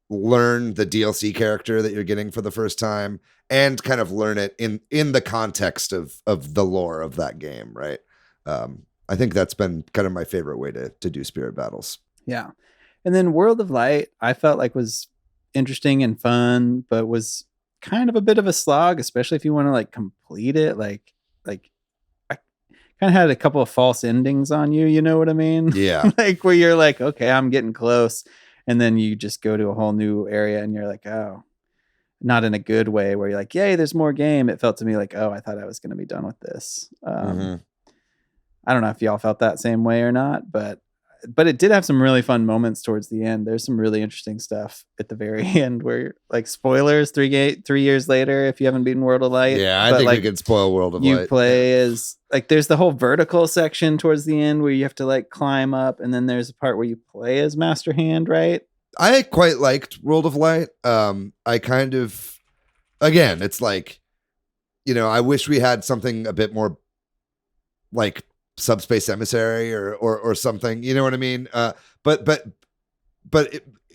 learn the DLC character that you're getting for the first time and kind of learn it in the context of the lore of that game. Right. I think that's been kind of my favorite way to do spirit battles. Yeah. And then World of Light, I felt like was interesting and fun, but was kind of a bit of a slog, especially if you want to like complete it. Like I kind of had a couple of false endings on you. You know what I mean? Yeah. Like where you're like, okay, I'm getting close. And then you just go to a whole new area and you're like, oh, not in a good way where you're like, yay, there's more game. It felt to me like, oh, I thought I was going to be done with this. I don't know if y'all felt that same way or not, but it did have some really fun moments towards the end. There's some really interesting stuff at the very end where, like, spoilers, 3 years later, if you haven't beaten World of Light. Yeah, I think we could spoil World of Light. You play as, like, there's the whole vertical section towards the end where you have to, like, climb up, and then there's a part where you play as Master Hand, right? I quite liked World of Light. I kind of, again, it's like, I wish we had something a bit more, like, Subspace Emissary or something, you know what I mean? But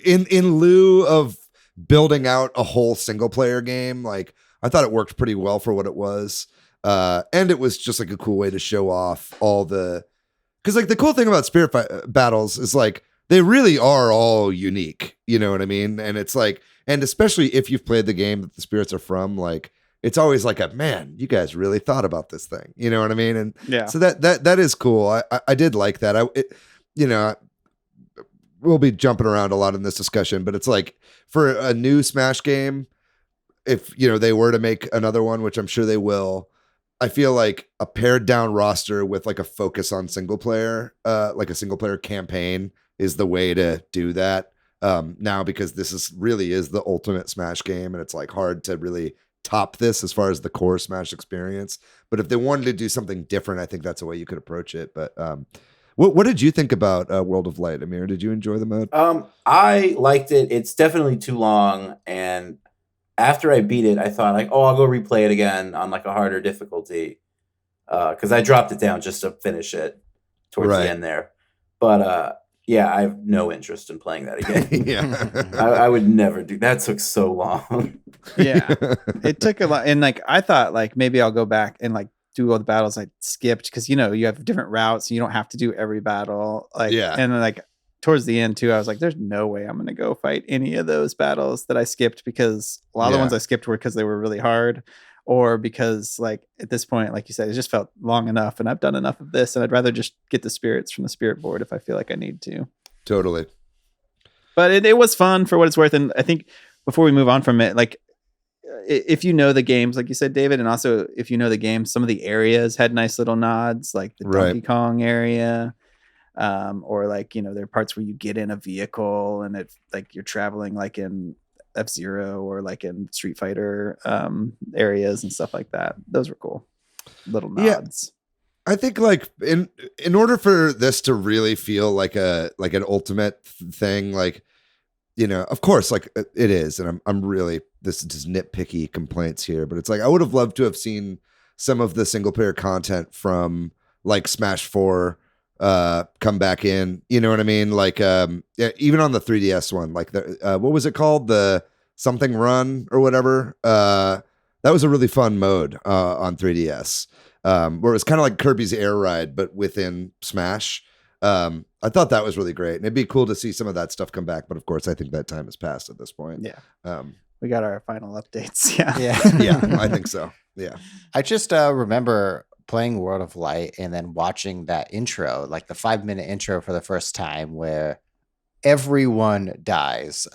in lieu of building out a whole single player game, like I thought it worked pretty well for what it was. And it was just like a cool way to show off because like the cool thing about battles is like they really are all unique, you know what I mean? And it's like And especially if you've played the game that the spirits are from, like it's always like man, you guys really thought about this thing. You know what I mean? And so that is cool. I did like that. We'll be jumping around a lot in this discussion, but it's like for a new Smash game, if they were to make another one, which I'm sure they will, I feel like a pared down roster with like a focus on single player, like a single player campaign is the way to do that. Now, because this really is the ultimate Smash game, and it's like hard to really top this as far as the core Smash experience. But if they wanted to do something different, I think that's a way you could approach it. But what did you think about World of Light, Amir? Did you enjoy the mode? I liked it. It's definitely too long, and after I beat it, I thought like, I'll go replay it again on like a harder difficulty, because I dropped it down just to finish it towards the end there. But yeah, I have no interest in playing that again. I would never do that. Took so long. Yeah, it took a lot, and like I thought, like maybe I'll go back and like do all the battles I skipped, because you have different routes, and you don't have to do every battle. And then like towards the end too, I was like, there's no way I'm gonna go fight any of those battles that I skipped, because a lot of the ones I skipped were because they were really hard, or because like at this point, like you said, it just felt long enough, and I've done enough of this, and I'd rather just get the spirits from the spirit board if I feel like I need to. Totally. But it was fun for what it's worth. And I think before we move on from it, like if you know the games, like you said, David, and also if you know the games, some of the areas had nice little nods, like the Donkey Kong area, or like, there are parts where you get in a vehicle and it's like you're traveling like in F-Zero or like in Street Fighter areas and stuff like that. Those were cool little nods. I think like in order for this to really feel like an ultimate thing, like, of course, like it is, and I'm really, this is just nitpicky complaints here, but it's like I would have loved to have seen some of the single player content from like Smash 4 come back in. You know what I mean? Like even on the 3DS one, like what was it called? The something run or whatever. That was a really fun mode on 3DS. Where it was kind of like Kirby's Air Ride, but within Smash. I thought that was really great, and it'd be cool to see some of that stuff come back. But of course, I think that time has passed at this point. Yeah, we got our final updates. Yeah, I think so. Yeah, I just remember playing World of Light and then watching that intro, like the 5-minute intro for the first time, where everyone dies.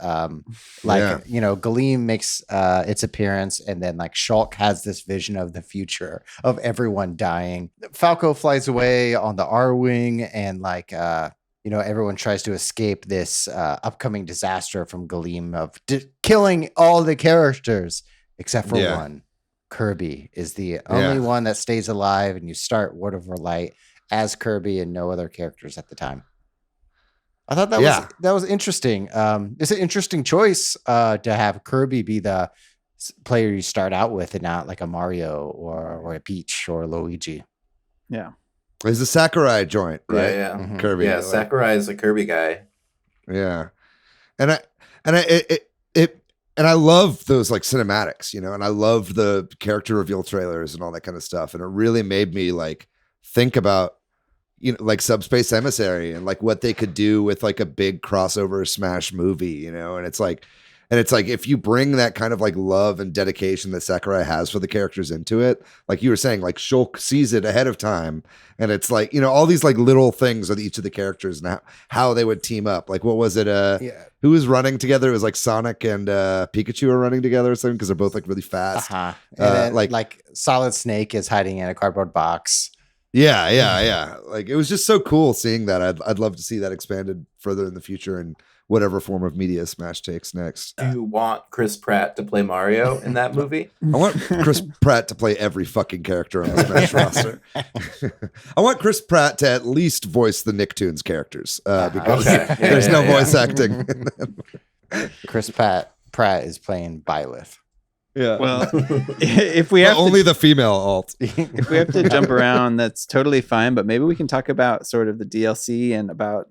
Galeem makes its appearance, and then like Shulk has this vision of the future of everyone dying. Falco flies away on the R-Wing, and like everyone tries to escape this upcoming disaster from Galeem of killing all the characters except for one. Kirby is the only one that stays alive, and you start World of Light as Kirby and no other characters at the time. I thought that was interesting. It's an interesting choice to have Kirby be the player you start out with, and not like a Mario or a Peach or a Luigi. Yeah, it's a Sakurai joint, right? Yeah. Mm-hmm. Kirby. Yeah, Sakurai is a Kirby guy. Yeah, and I love those like cinematics, and I love the character reveal trailers and all that kind of stuff, and it really made me like think about like Subspace Emissary and like what they could do with like a big crossover Smash movie, and it's like if you bring that kind of like love and dedication that Sakurai has for the characters into it, like you were saying, like Shulk sees it ahead of time, and it's like all these like little things with each of the characters and how they would team up. Like what was it? Who was running together? It was like Sonic and Pikachu are running together or something, because they're both like really fast. And then, like Solid Snake is hiding in a cardboard box. Yeah. Like it was just so cool seeing that. I'd love to see that expanded further in the future in whatever form of media Smash takes next. Do you want Chris Pratt to play Mario in that movie? I want Chris Pratt to play every fucking character on the Smash roster. I want Chris Pratt to at least voice the Nicktoons characers because there's no voice acting. Chris Pratt is playing Byleth. Yeah. Well, if we have only the female alt. If we have to jump around, that's totally fine. But maybe we can talk about sort of the DLC and about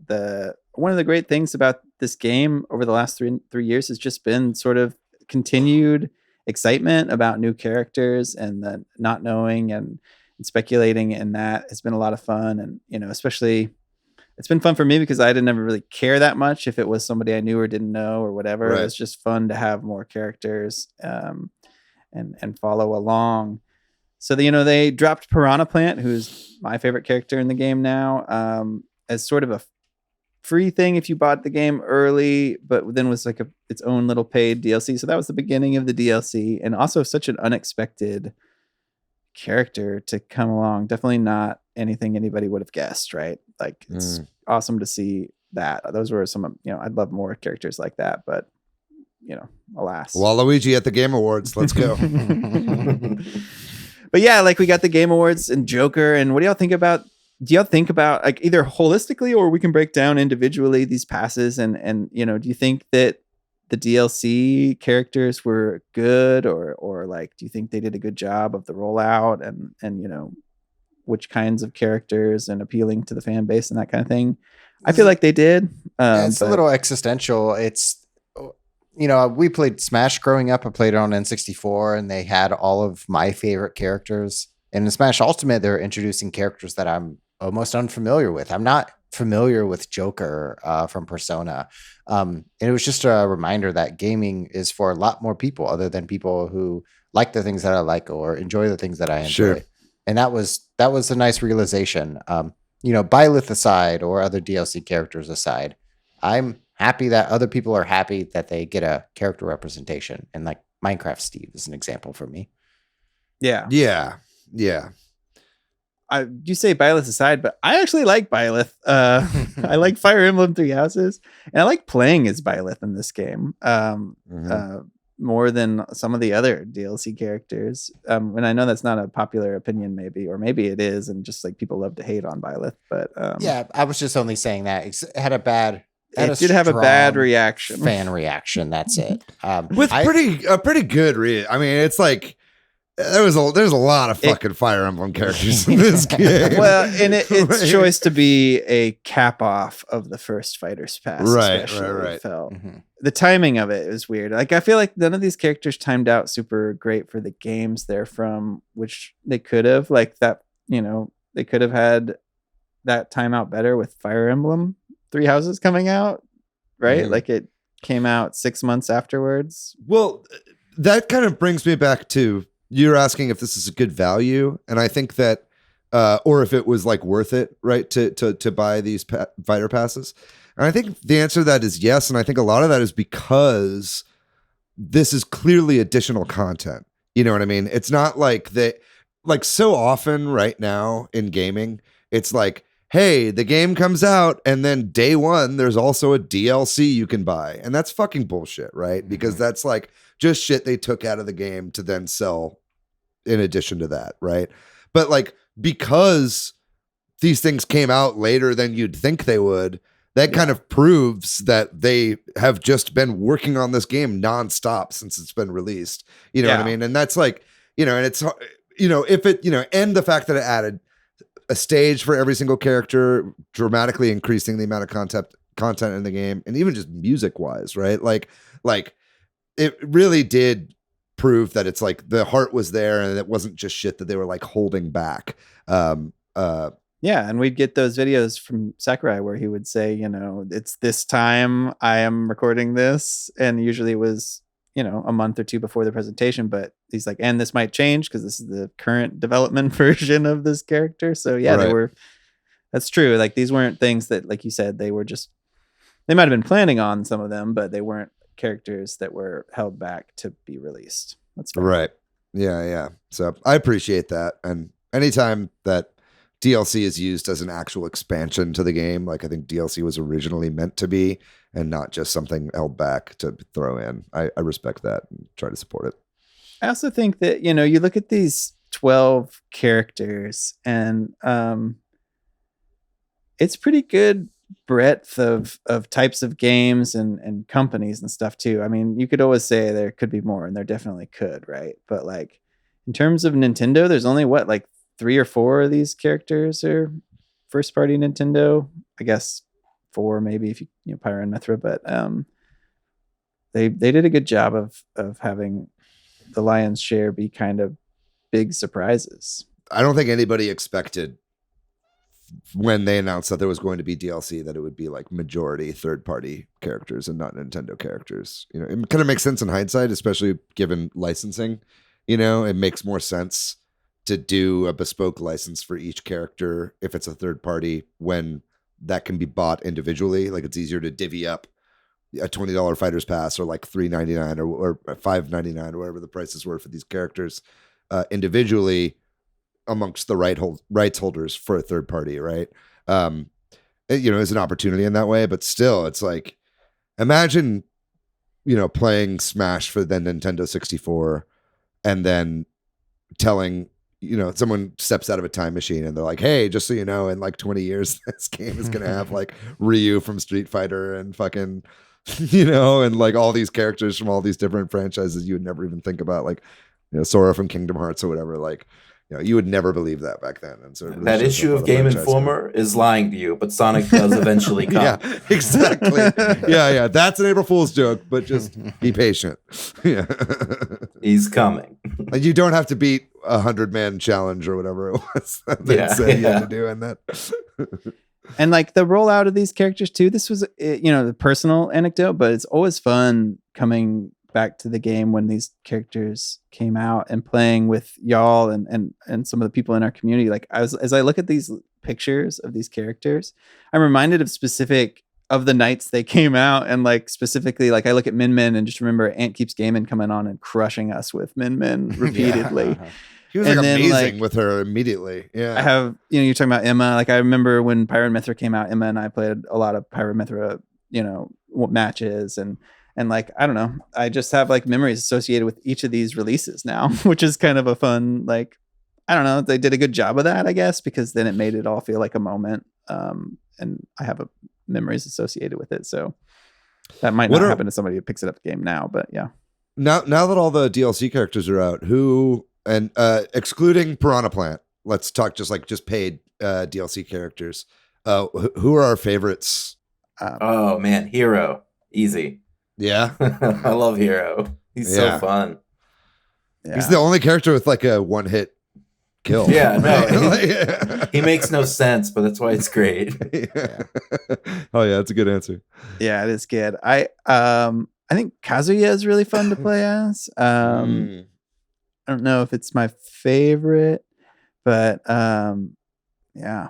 one of the great things about this game over the last three years has just been sort of continued excitement about new characters, and the not knowing and speculating, and that has been a lot of fun. And especially it's been fun for me because I didn't ever really care that much if it was somebody I knew or didn't know or whatever. Right. It was just fun to have more characters and follow along. So they dropped Piranha Plant, who's my favorite character in the game now, as sort of a free thing if you bought the game early, but then was like its own little paid DLC. So that was the beginning of the DLC, and also such an unexpected character to come along. Definitely not anything anybody would have guessed, right? Like it's awesome to see that. Those were some, I'd love more characters like that, but alas. Waluigi at the Game Awards. Let's go. But yeah, like we got the Game Awards and Joker, and what do y'all think about? Do y'all think about like either holistically or we can break down individually these passes and do you think that the DLC characters were good or like do you think they did a good job of the rollout and which kinds of characters and appealing to the fan base and that kind of thing? I feel like they did. It's a little existential. It's we played Smash growing up. I played it on N64 and they had all of my favorite characters. And in Smash Ultimate, they're introducing characters that I'm almost unfamiliar with. I'm not familiar with Joker from Persona. And it was just a reminder that gaming is for a lot more people other than people who like the things that I like or enjoy the things that I enjoy. Sure. And that was a nice realization. Byleth aside or other DLC characters aside, I'm happy that other people are happy that they get a character representation. And like Minecraft Steve is an example for me. Yeah. You say Byleth aside, but I actually like Byleth. I like Fire Emblem Three Houses, and I like playing as Byleth in this game more than some of the other DLC characters. And I know that's not a popular opinion, or maybe it is, and just like people love to hate on Byleth. But yeah, I was just only saying that it had a bad. It did have a bad reaction, fan reaction. That's it. With pretty good I mean, it's like. There's a lot of fucking Fire Emblem characters in this game. Well, and its choice to be a cap off of the first Fighter's Pass, right. Felt. The timing of it is weird. Like I feel like none of these characters timed out super great for the games they're from, which they could have. Like that, they could have had that time out better with Fire Emblem Three Houses coming out, right? Like it came out 6 months afterwards. Well, that kind of brings me back to. You're asking if this is a good value, and I think that, or if it was like worth it, right, to buy these fighter passes. And I think the answer to that is yes, and I think a lot of that is because this is clearly additional content. You know what I mean? It's not like like so often right now in gaming, it's like, hey, the game comes out, and then day one, there's also a DLC you can buy, and that's fucking bullshit, right? Because that's like just shit they took out of the game to then sell in addition to that, right? But like, because these things came out later than you'd think they would, that kind of proves that they have just been working on this game nonstop since it's been released. You know what I mean? And that's like, and it's, if it, and the fact that it added a stage for every single character, dramatically increasing the amount of content in the game, and even just music wise, right? Like it really did prove that it's like the heart was there and it wasn't just shit that they were like holding back. Yeah, and we'd get those videos from Sakurai where he would say, it's this time I am recording this, and usually it was, a month or two before the presentation, but he's like, and this might change because this is the current development version of this character. So yeah, that's true. Like these weren't things that, like you said, they might have been planning on some of them, but they weren't characters that were held back to be released. That's fair. Right. Yeah. So I appreciate that. And anytime that DLC is used as an actual expansion to the game, like I think DLC was originally meant to be, and not just something held back to throw in, I respect that and try to support it. I also think that, you look at these 12 characters and it's pretty good breadth of types of games and companies and stuff too. I mean, you could always say there could be more, and there definitely could, right? But like in terms of Nintendo, there's only like 3 or 4 of these characters are first party Nintendo. I guess 4 maybe if you Pyra and Mithra, but they did a good job of having the lion's share be kind of big surprises. I don't think anybody expected when they announced that there was going to be DLC, that it would be like majority third-party characters and not Nintendo characters. You know, it kind of makes sense in hindsight, especially given licensing. You know, it makes more sense to do a bespoke license for each character if it's a third party, when that can be bought individually. Like, it's easier to divvy up a $20 fighters pass, or like $3.99 or $5.99 or whatever the prices were for these characters individually amongst the rights holders for a third party, right? You know, there's an opportunity in that way, but still, it's like, imagine, you know, playing Smash for the Nintendo 64 and then telling, you know, someone steps out of a time machine and they're like, hey, just so you know, in like 20 years, this game is going to have like Ryu from Street Fighter and fucking, you know, and like all these characters from all these different franchises you would never even think about, like, you know, Sora from Kingdom Hearts or whatever. Like, you know, you would never believe that back then. And so really that issue of Game Informer is lying to you, but Sonic does eventually come. Yeah, exactly. yeah. That's an April Fool's joke, but just be patient. Yeah. He's coming. Like, you don't have to beat 100-man challenge or whatever it was that they said you had to do in that. And like the rollout of these characters too, this was, you know, the personal anecdote, but it's always fun coming back to the game when these characters came out and playing with y'all and some of the people in our community. Like, as I look at these pictures of these characters, I'm reminded of specific of the nights they came out, and like specifically, like I look at Min Min and just remember Ant Keeps Gaming coming on and crushing us with Min Min repeatedly. Yeah. He was And like then, amazing like, with her immediately. Yeah. I have, you know, you're talking about Emma. Like, I remember when Pyra and Mithra came out, Emma and I played a lot of Pyra and Mithra, you know, matches, and like, I don't know, I just have like memories associated with each of these releases now, which is kind of a fun, like, I don't know, they did a good job of that, I guess, because then it made it all feel like a moment. And I have memories associated with it. So that might not happen to somebody who picks it up the game now, but yeah. Now that all the DLC characters are out, who, and excluding Piranha Plant, let's talk just paid DLC characters. Who are our favorites? Oh man, Hero, easy. Yeah, I love Hero. He's so fun. Yeah. He's the only character with like a one-hit kill. Yeah, no, he makes no sense, but that's why it's great. Yeah. Oh yeah, that's a good answer. Yeah, it is good. I think Kazuya is really fun to play as. I don't know if it's my favorite, but yeah,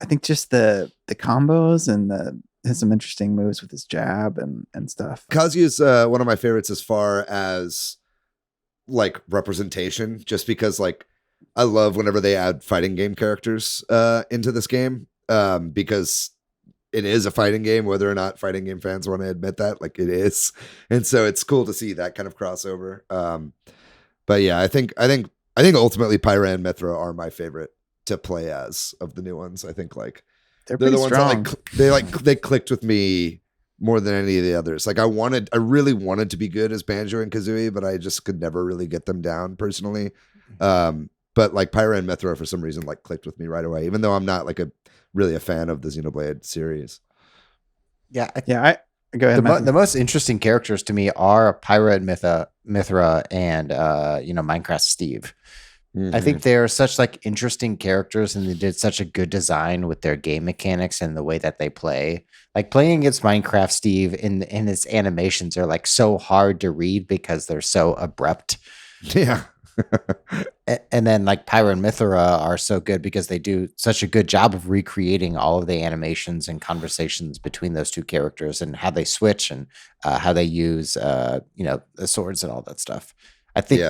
I think just the combos and has some interesting moves with his jab and stuff. Kazuya is one of my favorites as far as like representation, just because like I love whenever they add fighting game characters into this game, because it is a fighting game, whether or not fighting game fans want to admit that, like it is. And so it's cool to see that kind of crossover. But yeah, I think ultimately Pyra and Mithra are my favorite to play as of the new ones. I think like they're the ones strong. that they clicked with me more than any of the others. Like I really wanted to be good as Banjo and Kazooie, but I just could never really get them down personally. But like Pyra and Mithra for some reason like clicked with me right away, even though I'm not like really a fan of the Xenoblade series. Yeah. Go ahead. The most interesting characters to me are Pyra and Mithra and Minecraft Steve. Mm-hmm. I think they're such like interesting characters, and they did such a good design with their game mechanics and the way that they play. Like playing against Minecraft Steve in his animations are like so hard to read because they're so abrupt. Yeah. And then like Pyra and Mithra are so good because they do such a good job of recreating all of the animations and conversations between those two characters and how they switch and how they use the swords and all that stuff. I think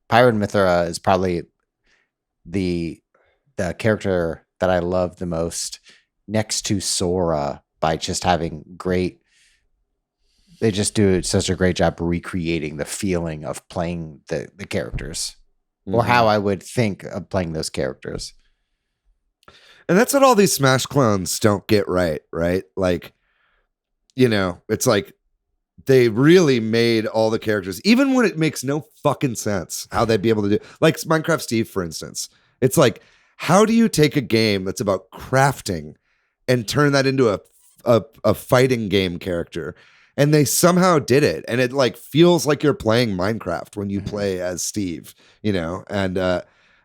Pyra and Mithra is probably the character that I love the most, next to Sora, by just having they just do such a great job recreating the feeling of playing the characters, or how I would think of playing those characters. And that's what all these Smash clones don't get right? Like, it's like they really made all the characters, even when it makes no fucking sense how they'd be able to do, like Minecraft Steve, for instance. It's like, how do you take a game that's about crafting and turn that into a fighting game character? And they somehow did it. And it like feels like you're playing Minecraft when you play as Steve, and I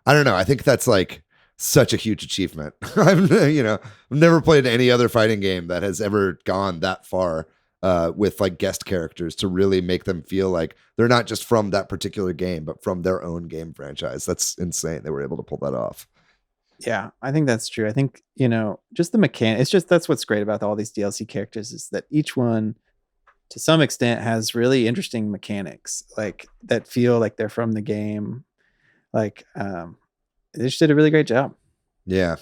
don't know. I think that's like such a huge achievement. I've never played any other fighting game that has ever gone that far with like guest characters to really make them feel like they're not just from that particular game, but from their own game franchise. That's insane. They were able to pull that off. Yeah, I think that's true. I think, just the mechanic. It's just that's what's great about all these DLC characters is that each one, to some extent, has really interesting mechanics, like that feel like they're from the game. Like, they just did a really great job. Yeah.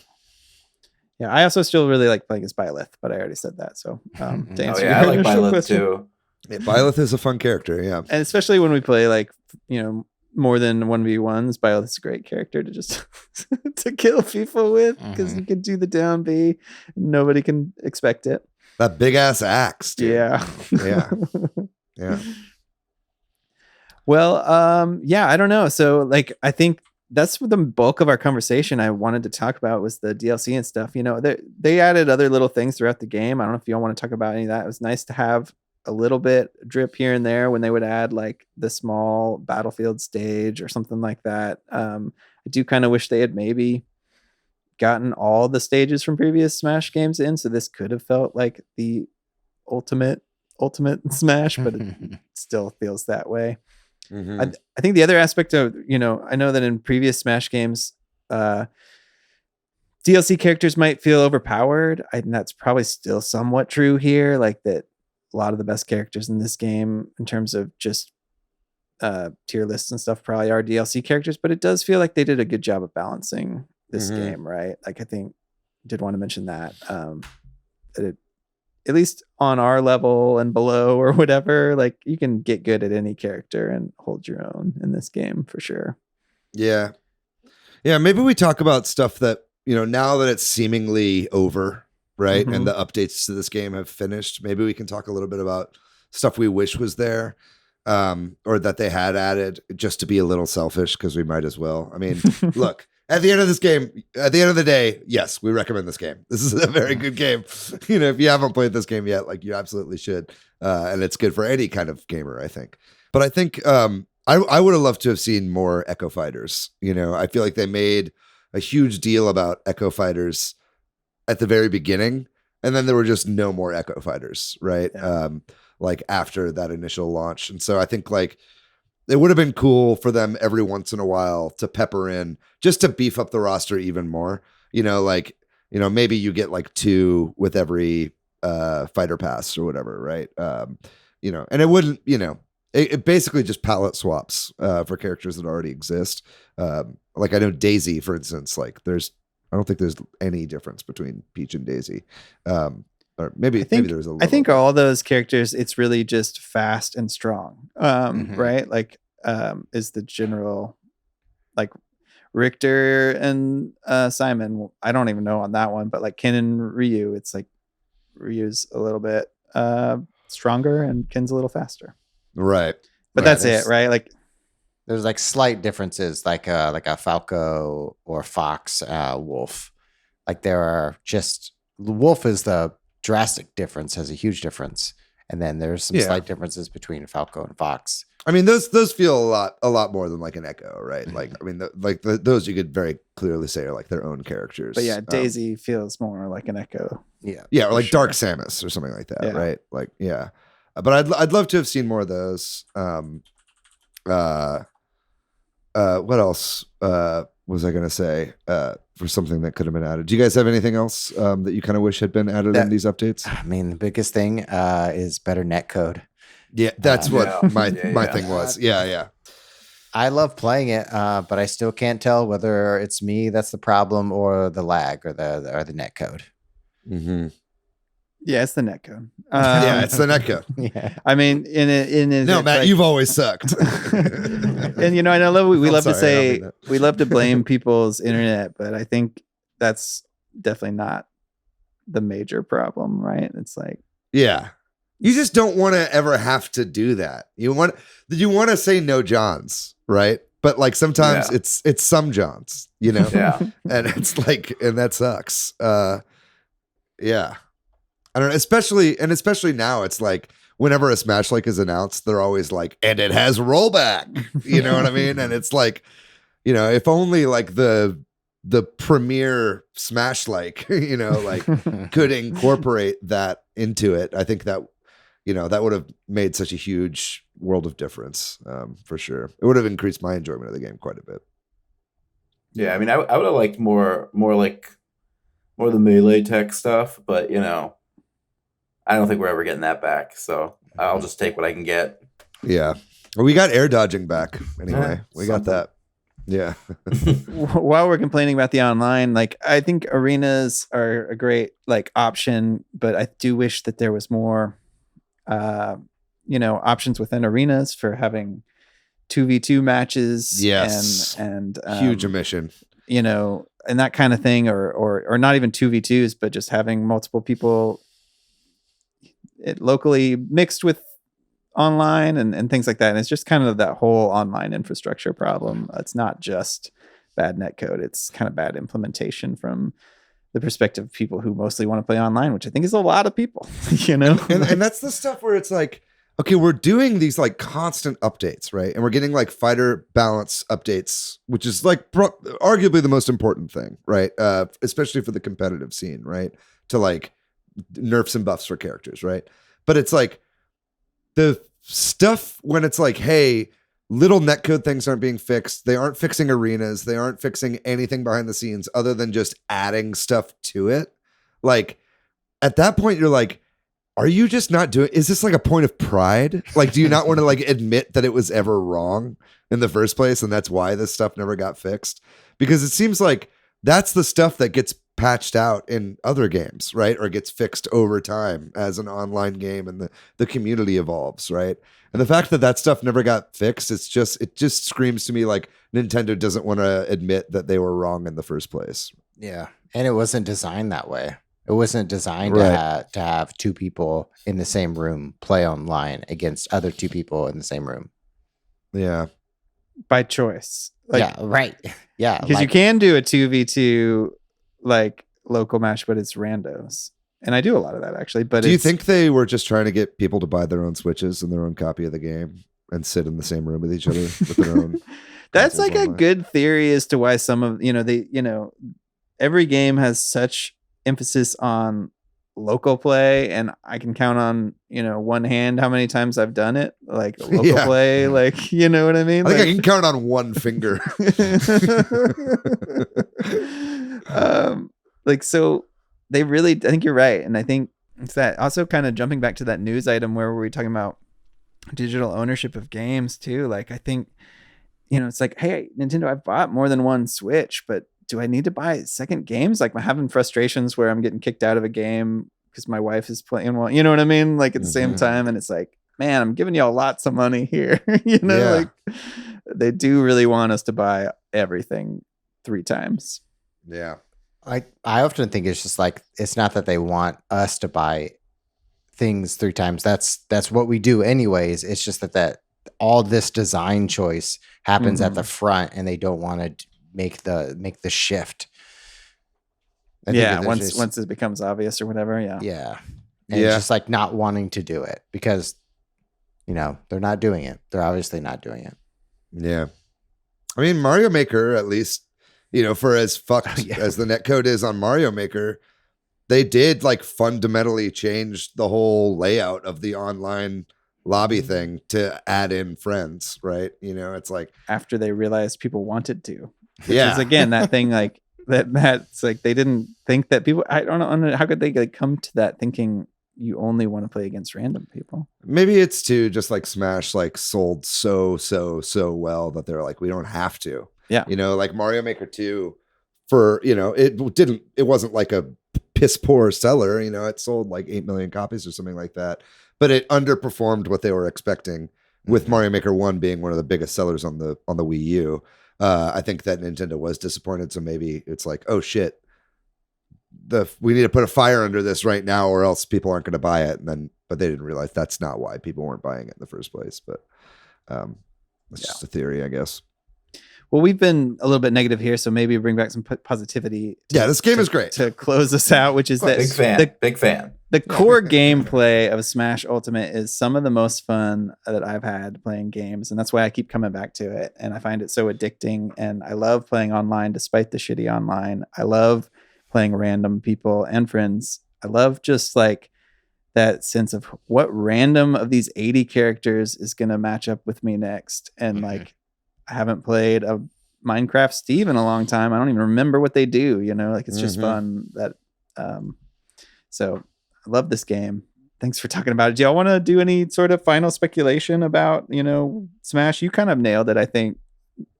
Yeah, I also still really like playing as Byleth, but I already said that. So, to answer I your like initial Byleth question. too. Yeah, Byleth is a fun character. Yeah. And especially when we play like, more than 1v1s, Byleth's a great character to just to kill people with because you can do the down B. Nobody can expect it. That big ass axe, dude. Yeah. Yeah. Yeah. Well, I don't know. So like, I think that's what the bulk of our conversation I wanted to talk about was the DLC and stuff. They added other little things throughout the game. I don't know if you all want to talk about any of that. It was nice to have a little bit drip here and there when they would add like the small battlefield stage or something like that. I do kind of wish they had maybe gotten all the stages from previous Smash games in. So this could have felt like the ultimate Smash, but it still feels that way. Mm-hmm. I think the other aspect of, I know that in previous Smash games, DLC characters might feel overpowered. And that's probably still somewhat true here. Like that a lot of the best characters in this game in terms of just tier lists and stuff probably are DLC characters, but it does feel like they did a good job of balancing this game, right? Like I think did want to mention that, that it, at least on our level and below or whatever, like you can get good at any character and hold your own in this game for sure. Yeah. Yeah. Maybe we talk about stuff that, now that it's seemingly over, right? And the updates to this game have finished. Maybe we can talk a little bit about stuff we wish was there, or that they had added just to be a little selfish because we might as well. I mean, look, at the end of the day, yes, we recommend this game. This is a very good game. If you haven't played this game yet, like you absolutely should. And it's good for any kind of gamer, I think. But I think I would have loved to have seen more Echo Fighters. I feel like they made a huge deal about Echo Fighters at the very beginning, and then there were just no more Echo Fighters, right? Yeah. Like after that initial launch. And so I think like it would have been cool for them every once in a while to pepper in just to beef up the roster even more. Maybe you get like 2 with every fighter pass or whatever, right? And it wouldn't, it basically just palette swaps for characters that already exist. Like I know Daisy, for instance, like I don't think there's any difference between Peach and Daisy. Or maybe there's a little. I think all those characters, it's really just fast and strong, right? Like, is the general, like Richter and Simon. I don't even know on that one, but like Ken and Ryu, it's like Ryu's a little bit stronger and Ken's a little faster. Right. But that's it, right? Like there's like slight differences, like a Falco or Fox, Wolf. Like there are just Wolf is the drastic difference, has a huge difference, and then there's some slight differences between Falco and Fox. I mean, those feel a lot more than like an Echo, right? Like, I mean, those you could very clearly say are like their own characters. But yeah, Daisy feels more like an Echo. Yeah, or like Dark Samus or something like that, right? Like, yeah. But I'd love to have seen more of those. What else was I going to say for something that could have been added? Do you guys have anything else that you kind of wish had been added in these updates? I mean, the biggest thing is better netcode. Yeah, that's what my thing was. Yeah. I love playing it, but I still can't tell whether it's me that's the problem or the lag or the netcode. Mm-hmm. Yeah, it's the netcode. Yeah, it's the netcode. Yeah, I mean, no, Matt, you've always sucked. And I know we love to say we love to blame people's internet, but I think that's definitely not the major problem, right? It's like, yeah, you just don't want to ever have to do that. You want to say no Johns, right? But like sometimes it's some Johns, Yeah. And it's like, and that sucks. Yeah. I don't know, especially now it's like whenever a Smash like is announced, they're always like, and it has rollback. You know what I mean? And it's like, if only like the the premier Smash like, like could incorporate that into it, I think that, that would have made such a huge world of difference, for sure. It would have increased my enjoyment of the game quite a bit. Yeah, I mean, I would have liked more of the melee tech stuff, but I don't think we're ever getting that back. So I'll just take what I can get. Yeah, well, we got air dodging back anyway. We got that. Yeah. While we're complaining about the online, like I think arenas are a great like option, but I do wish that there was more, options within arenas for having 2v2 matches. Yes. and huge omission. And that kind of thing, or not even 2v2s, but just having multiple people locally mixed with online and things like that. And it's just kind of that whole online infrastructure problem. It's not just bad netcode. It's kind of bad implementation from the perspective of people who mostly want to play online, which I think is a lot of people, And that's the stuff where it's like, okay, we're doing these like constant updates, right? And we're getting like fighter balance updates, which is like arguably the most important thing, right? Especially for the competitive scene, right? To like nerfs and buffs for characters, right? But it's like the stuff when it's like, hey, little netcode things aren't being fixed. They aren't fixing arenas. They aren't fixing anything behind the scenes other than just adding stuff to it. Like at that point, you're like, are you just not doing, is this like a point of pride? Like, do you not want to like admit that it was ever wrong in the first place? And that's why this stuff never got fixed? Because it seems like that's the stuff that gets patched out in other games, right? Or gets fixed over time as an online game and the community evolves, right? And the fact that that stuff never got fixed, it just screams to me like Nintendo doesn't want to admit that they were wrong in the first place. Yeah. And it wasn't designed that way. It wasn't designed Right. to have two people in the same room play online against other two people in the same room. Yeah. by choice. Yeah, right. Yeah. Because you can do a 2v2 like local match, but it's randos. And I do a lot of that actually. But do you think they were just trying to get people to buy their own Switches and their own copy of the game and sit in the same room with each other with their own? That's like a online? good theory as to why some of every game has such emphasis on local play, and I can count on one hand how many times I've done it, like local Yeah. play, like you know what I mean. I think I can count on one finger. So they really, I think you're right, and I think it's that also kind of jumping back to that news item where we were talking about digital ownership of games too. Like I think it's like, hey, Nintendo, I've bought more than one Switch, but do I need to buy second games? Like I'm having frustrations where I'm getting kicked out of a game because my wife is playing one, you know what I mean? Like at the same time. And it's like, man, I'm giving y'all lots of money here. Like they do really want us to buy everything 3 times. Yeah. I often think it's just like, it's not that they want us to buy things 3 times. That's what we do anyways. It's just that all this design choice happens at the front and they don't want to make the shift. Once it becomes obvious or whatever. And it's just like not wanting to do it because they're not doing it. They're obviously not doing it. Yeah. I mean, Mario Maker, at least, for as fucked as the netcode is on Mario Maker, they did like fundamentally change the whole layout of the online lobby thing to add in friends, right? It's like after they realized people wanted to. Which is again that thing like that's like they didn't think that people. I don't know how could they like come to that thinking you only want to play against random people. Maybe it's too just like Smash like sold so well that they're like, we don't have to. Yeah. Like Mario Maker 2 for it wasn't like a piss poor seller. It sold like 8 million copies or something like that, but it underperformed what they were expecting. With Mario Maker 1 being one of the biggest sellers on the Wii U. I think that Nintendo was disappointed, so maybe it's like, oh shit, we need to put a fire under this right now, or else people aren't going to buy it. But they didn't realize that's not why people weren't buying it in the first place. But it's just a theory, I guess. Well, we've been a little bit negative here, so maybe bring back some positivity. This game is great to close us out, which is that big fan. The core gameplay of Smash Ultimate is some of the most fun that I've had playing games, and that's why I keep coming back to it. And I find it so addicting, and I love playing online despite the shitty online. I love playing random people and friends. I love just like that sense of what random of these 80 characters is going to match up with me next. And like, I haven't played a Minecraft Steve in a long time. I don't even remember what they do, like it's just fun that, so I love this game. Thanks for talking about it. Do y'all want to do any sort of final speculation about, Smash? You kind of nailed it. I think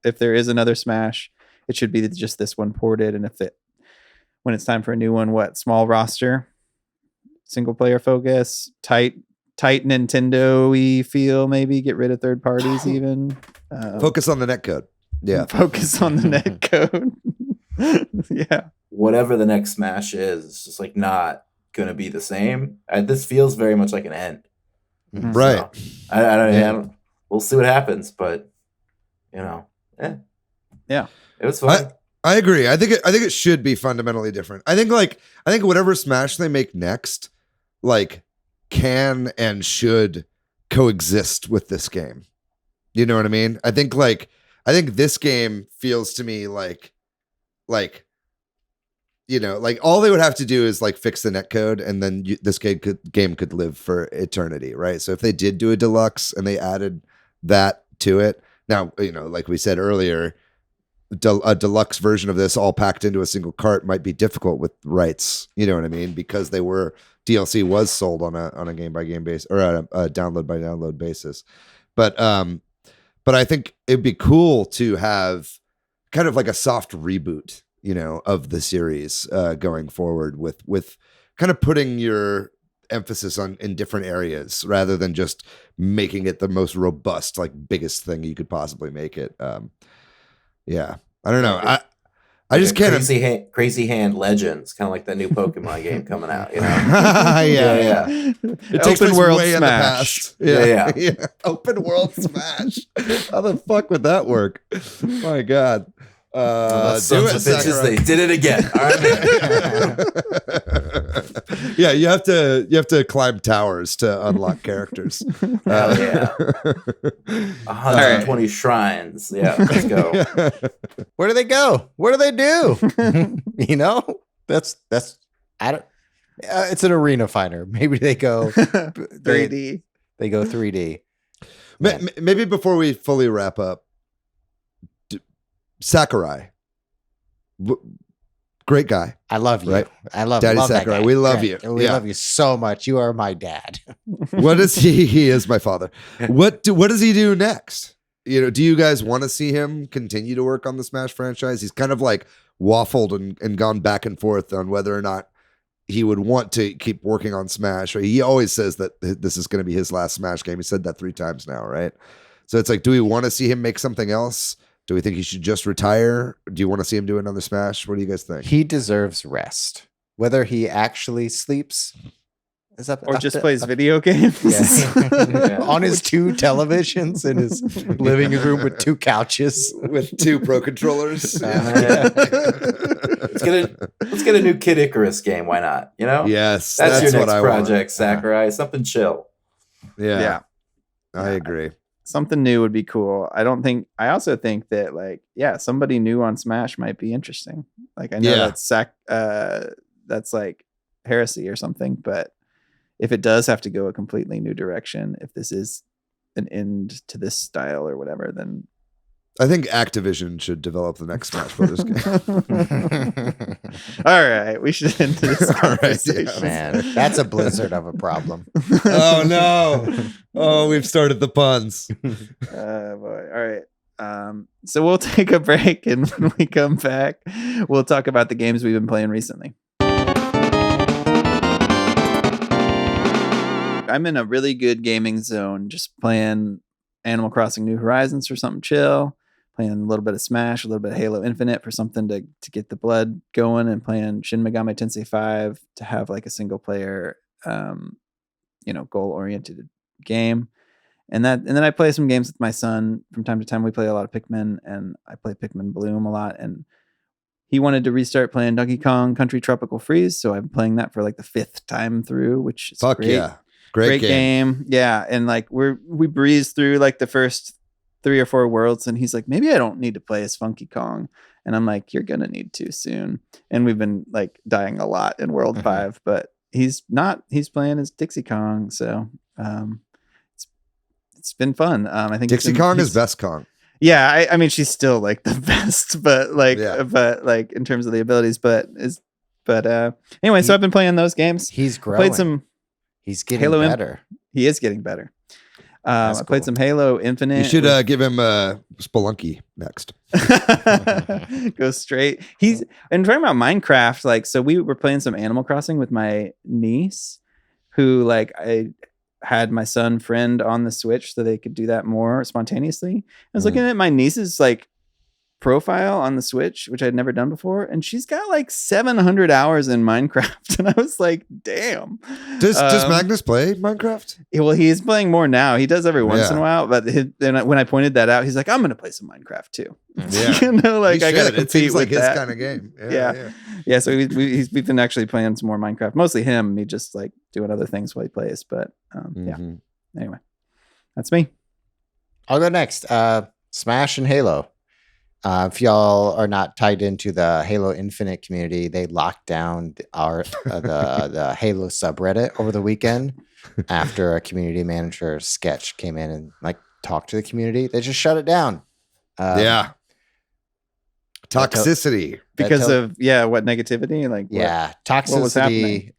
if there is another Smash, it should be just this one ported. And when it's time for a new one, small roster, single player focus, tight Nintendo-y feel, maybe get rid of third parties even. Focus on the netcode. Yeah. Focus on the netcode. Yeah. Whatever the next Smash is, it's just like not going to be the same. This feels very much like an end. Right. So, I don't, we'll see what happens, but yeah. It was fun. I agree. I think it should be fundamentally different. I think whatever Smash they make next, like, can and should coexist with this game. You know what I mean? I think this game feels to me like all they would have to do is like fix the netcode, and then this game could live for eternity, right? So if they did do a deluxe and they added that to it, now like we said earlier, a deluxe version of this all packed into a single cart might be difficult with rights. You know what I mean? Because DLC was sold on a game by game basis, or a download by download basis. But I think it'd be cool to have kind of like a soft reboot, of the series going forward with kind of putting your emphasis in different areas rather than just making it the most robust, like biggest thing you could possibly make it. Yeah, I don't know. I just can't. Crazy Hand Legends, kind of like that new Pokemon game coming out. Yeah. It takes Open place world way Smash. in the past. Yeah. Open world Smash. How the fuck would that work? My God. Do it, bitches. They did it again. All right. Yeah, you have to climb towers to unlock characters. Hell yeah. 120 shrines. Yeah, let's go. Where do they go? What do they do? That's I don't. It's an arena fighter. Maybe they go 3D. They go 3D. Maybe before we fully wrap up, Sakurai, great guy. I love you. Right? I love Daddy love Sakurai. That guy. We love you. We love you so much. You are my dad. What is he? He is my father. What does he do next? Do you guys want to see him continue to work on the Smash franchise? He's kind of like waffled and gone back and forth on whether or not he would want to keep working on Smash. He always says that this is going to be his last Smash game. He said that 3 times now, right? So it's like, do we want to see him make something else? Do we think he should just retire? Do you want to see him do another Smash? What do you guys think? He deserves rest. Whether he actually sleeps or just plays video games on his 2 televisions in his living room with 2 couches with 2 Pro controllers. Let's get a new Kid Icarus game. Why not? Yes, that's your next what project, Sakurai. Something chill. Yeah. I agree. Something new would be cool. I also think that somebody new on Smash might be interesting. Like I know that's like heresy or something, but if it does have to go a completely new direction, if this is an end to this style or whatever, then I think Activision should develop the next Smash Brothers game. All right, we should end this conversation. Right, man, that's a blizzard of a problem. Oh no! Oh, we've started the puns. Boy. All right. So we'll take a break, and when we come back, we'll talk about the games we've been playing recently. I'm in a really good gaming zone, just playing Animal Crossing New Horizons for something chill, playing a little bit of Smash, a little bit of Halo Infinite for something to get the blood going, and playing Shin Megami Tensei 5 to have like a single player, goal oriented game. And then I play some games with my son from time to time. We play a lot of Pikmin, and I play Pikmin Bloom a lot. And he wanted to restart playing Donkey Kong Country Tropical Freeze, so I'm playing that for like the 5th time through, which is Fuck great. yeah. Great game. Yeah, and like we breezed through like the first 3 or 4 worlds, and he's like, maybe I don't need to play as Funky Kong. And I'm like, you're gonna need to soon. And we've been like dying a lot in World 5, but he's playing as Dixie Kong, so it's been fun. I think Dixie Kong is best Kong. Yeah, I mean she's still like the best, but like in terms of the abilities, anyway, so I've been playing those games. He's growing. Played some He's getting better. He is getting better. I played some Halo Infinite. You should give him Spelunky next. Go straight. And talking about Minecraft, like, so we were playing some Animal Crossing with my niece, who like I had my son friend on the Switch so they could do that more spontaneously. I was looking at my niece's like profile on the Switch, which I'd never done before, and she's got like 700 hours in Minecraft, and I was like, damn. Does Magnus play Minecraft? Well, he's playing more now. He does every once in a while, but when I pointed that out, he's like, I'm gonna play some Minecraft too. Yeah. Like I gotta compete it seems like with his that kind of game. Yeah, so we've been actually playing some more Minecraft, mostly him, me just like doing other things while he plays, but anyway, that's me. I'll go next. Smash and Halo. If y'all are not tied into the Halo Infinite community, they locked down the Halo subreddit over the weekend after a community manager sketch came in and like talked to the community. They just shut it down. Toxicity because of what negativity? Like toxicity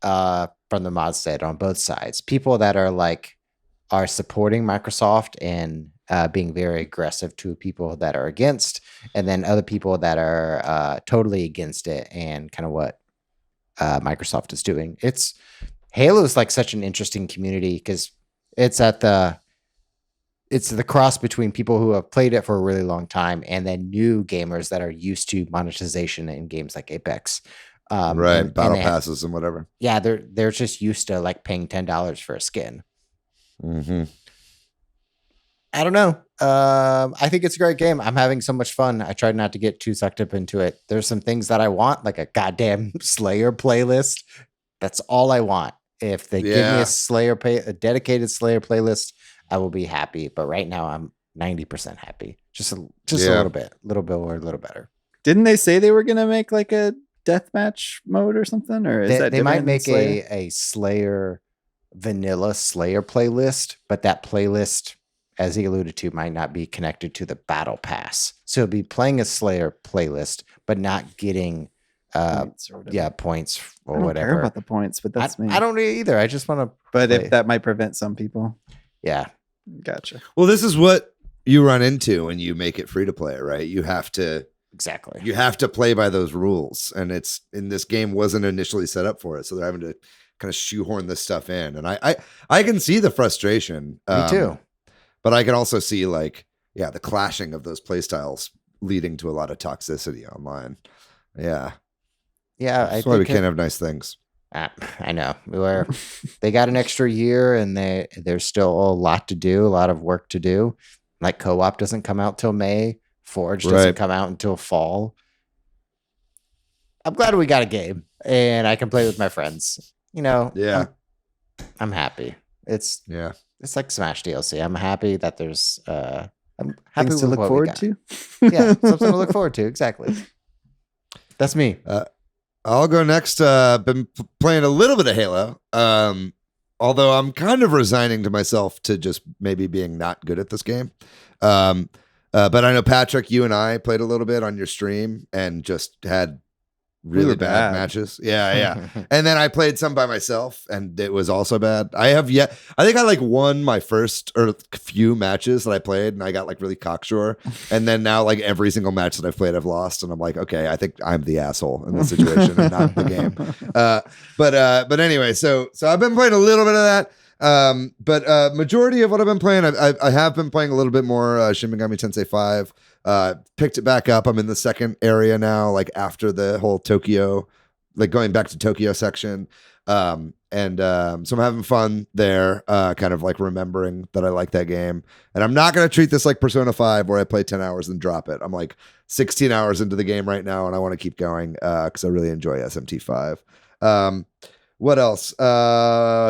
from the mod side on both sides. People that are supporting Microsoft and being very aggressive to people that are against, and then other people that are totally against it and kind of what Microsoft is doing. Halo is like such an interesting community because it's the cross between people who have played it for a really long time and then new gamers that are used to monetization in games like Apex. Battle passes and whatever. Yeah, they're just used to like paying $10 for a skin. Mm-hmm. I don't know. I think it's a great game. I'm having so much fun. I tried not to get too sucked up into it. There's some things that I want, like a goddamn Slayer playlist. That's all I want. If they give me a dedicated Slayer playlist, I will be happy. But right now, I'm 90% happy. Just a little bit or a little better. Didn't they say they were gonna make like a deathmatch mode or something? Or is they might make a Slayer vanilla Slayer playlist, but that playlist, as he alluded to, might not be connected to the battle pass. So it'll be playing a Slayer playlist, but not getting points or whatever. I don't care about the points, but that's me. I don't either. I just want to. But if that might prevent some people. Yeah. Gotcha. Well, this is what you run into when you make it free to play, right? You have to play by those rules, and this game wasn't initially set up for it, so they're having to kind of shoehorn this stuff in, and I can see the frustration. Me too. But I can also see the clashing of those play styles leading to a lot of toxicity online. Yeah. Yeah. That's why we can't have nice things. I know. They got an extra year and there's still a lot to do, a lot of work to do. Like co-op doesn't come out till May. Forge doesn't come out until fall. I'm glad we got a game and I can play with my friends. Yeah. I'm happy. It's like Smash DLC. I'm happy that there's I'm happy things to look forward to. Yeah, something to look forward to. Exactly. That's me. I'll go next. Been playing a little bit of Halo. Although I'm kind of resigning to myself to just maybe being not good at this game. But I know Patrick, you and I played a little bit on your stream and just had really bad matches. Yeah. And then I played some by myself and it was also bad. I think I won my first or few matches that I played and I got really cocksure. And then now every single match that I've played, I've lost. And I'm like, okay, I think I'm the asshole in this situation and not the game. But anyway, so I've been playing a little bit of that. But majority of what I've been playing, I have been playing a little bit more Shin Megami Tensei 5. Picked it back up. I'm in the second area now, after the whole Tokyo, going back to Tokyo section. So I'm having fun there, kind of like remembering that I like that game. And I'm not going to treat this like Persona 5 where I play 10 hours and drop it. I'm like 16 hours into the game right now, and I want to keep going because I really enjoy SMT5. What else?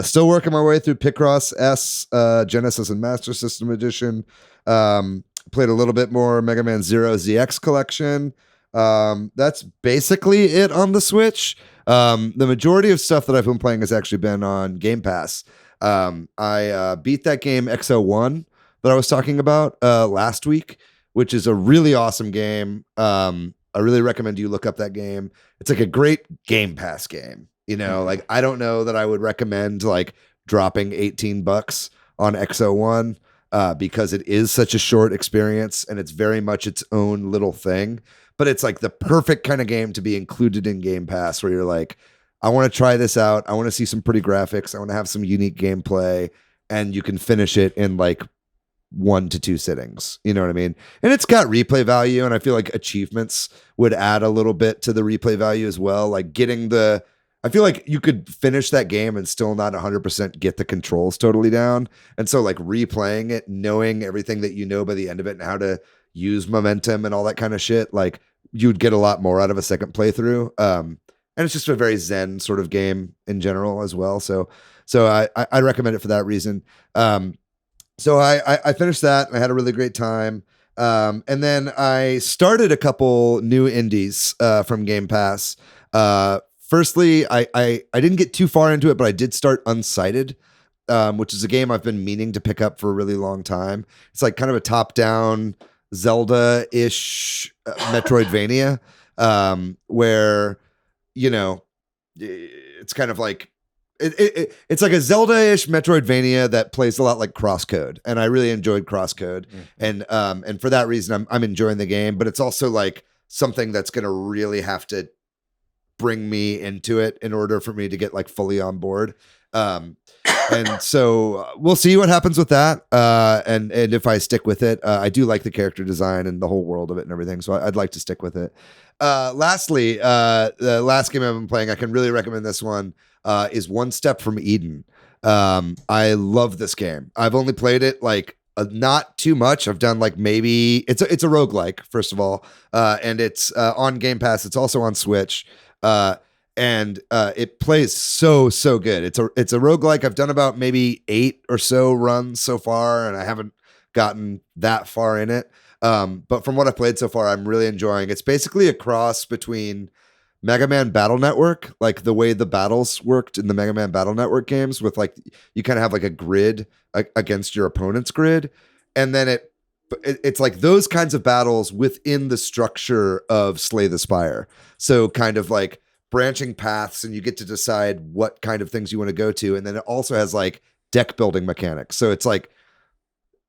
Still working my way through Picross S, Genesis and Master System Edition. Played a little bit more Mega Man Zero ZX Collection. That's basically it on the Switch. The majority of stuff that I've been playing has actually been on Game Pass. I beat that game XO1 that I was talking about last week, which is a really awesome game. I really recommend you look up that game. It's like a great Game Pass game. You know, like I don't know that I would recommend like dropping $18 on XO1 because it is such a short experience and it's very much its own little thing. But it's like the perfect kind of game to be included in Game Pass where you're like, I want to try this out. I want to see some pretty graphics. I want to have some unique gameplay, and you can finish it in like 1 to 2 sittings. You know what I mean? And it's got replay value, and I feel like achievements would add a little bit to the replay value as well. Like I feel like you could finish that game and still not 100% get the controls totally down. And so like replaying it, knowing everything that you know by the end of it and how to use momentum and all that kind of shit, like you'd get a lot more out of a second playthrough. And it's just a very zen sort of game in general as well. So I recommend it for that reason. So I finished that and I had a really great time. And then I started a couple new indies from Game Pass. Firstly, I didn't get too far into it, but I did start Unsighted, which is a game I've been meaning to pick up for a really long time. It's like kind of a top-down Zelda-ish Metroidvania, where, you know, it's kind of like it's like a Zelda-ish Metroidvania that plays a lot like Crosscode, and I really enjoyed Crosscode, and for that reason, I'm enjoying the game. But it's also like something that's going to really have to bring me into it in order for me to get like fully on board. And so we'll see what happens with that. And if I stick with it, I do like the character design and the whole world of it and everything. So I'd like to stick with it. Lastly, the last game I've been playing, I can really recommend this one, is One Step from Eden. I love this game. I've only played it like not too much. I've done like maybe it's a roguelike, first of all. And it's on Game Pass. It's also on Switch. And it plays so good. It's a roguelike. I've done about maybe 8 or so runs so far, and I haven't gotten that far in it. But from what I've played so far, I'm really enjoying. It's basically a cross between Mega Man Battle Network, like the way the battles worked in the Mega Man Battle Network games, with like you kind of have like a grid against your opponent's grid, and then it's like those kinds of battles within the structure of Slay the Spire. So kind of like branching paths, and you get to decide what kind of things you want to go to. And then it also has like deck building mechanics. So it's like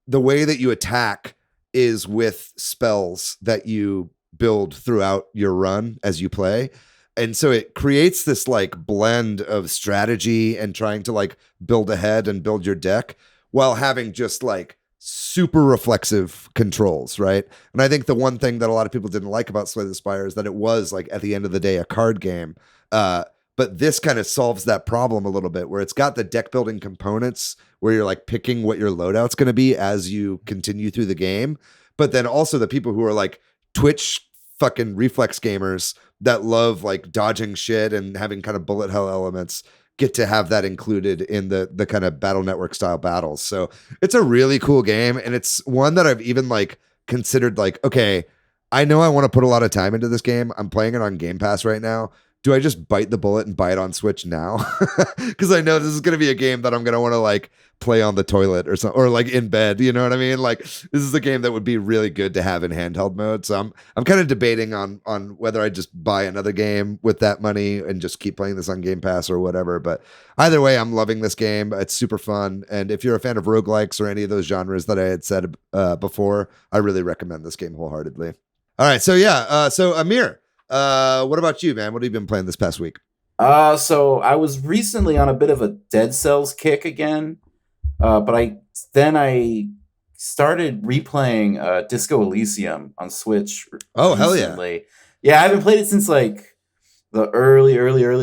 the way that you attack is with spells that you build throughout your run as you play. And so it creates this like blend of strategy and trying to like build ahead and build your deck while having just like super reflexive controls, right? And I think the one thing that a lot of people didn't like about Slay the Spire is that it was like at the end of the day a card game. But this kind of solves that problem a little bit, where it's got the deck building components where you're like picking what your loadout's going to be as you continue through the game. But then also the people who are like Twitch fucking reflex gamers that love like dodging shit and having kind of bullet hell elements get to have that included in the kind of Battle Network style battles. So it's a really cool game. And it's one that I've even like considered like, okay, I know I want to put a lot of time into this game. I'm playing it on Game Pass right now. Do I just bite the bullet and buy it on Switch now? Because I know this is going to be a game that I'm going to want to like play on the toilet or something, or like in bed. You know what I mean? Like this is a game that would be really good to have in handheld mode. So I'm kind of debating on whether I just buy another game with that money and just keep playing this on Game Pass or whatever. But either way, I'm loving this game. It's super fun. And if you're a fan of roguelikes or any of those genres that I had said before, I really recommend this game wholeheartedly. All right. So yeah. So Amir, what about you, man? What have you been playing this past week? So I was recently on a bit of a Dead Cells kick again, but I started replaying Disco Elysium on Switch. Oh, recently. Hell yeah! Yeah, I haven't played it since like the early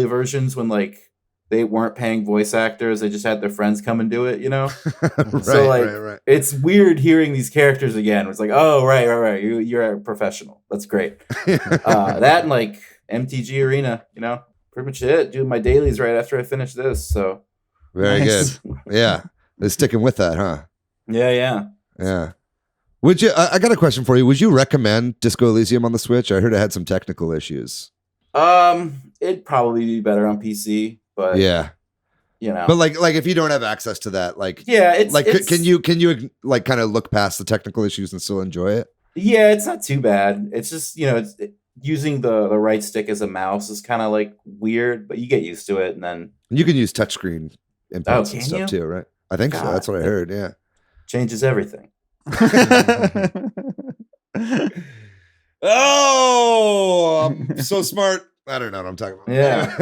versions when like they weren't paying voice actors; they just had their friends come and do it. Right, So like, right. it's weird hearing these characters again. It's like, oh, right. You're a professional. That's great. That and like MTG Arena, pretty much it. Doing my dailies right after I finish this. So Very Nice. good. Yeah. They're sticking with that, huh? yeah. Would you, I got a question for you. Would you recommend Disco Elysium on the Switch? I heard it had some technical issues. It'd probably be better on PC, but Yeah. But like if you don't have access to that, like, yeah, it's like, it's, can you like kind of look past the technical issues and still enjoy it? Yeah, it's not too bad. It's just using the right stick as a mouse is kind of like weird, but you get used to it, and then You can use touchscreen inputs and can stuff you? too, right? I think so. God. That's what I heard. Yeah. changes everything. Oh, I'm so smart. I don't know what I'm talking about. Yeah.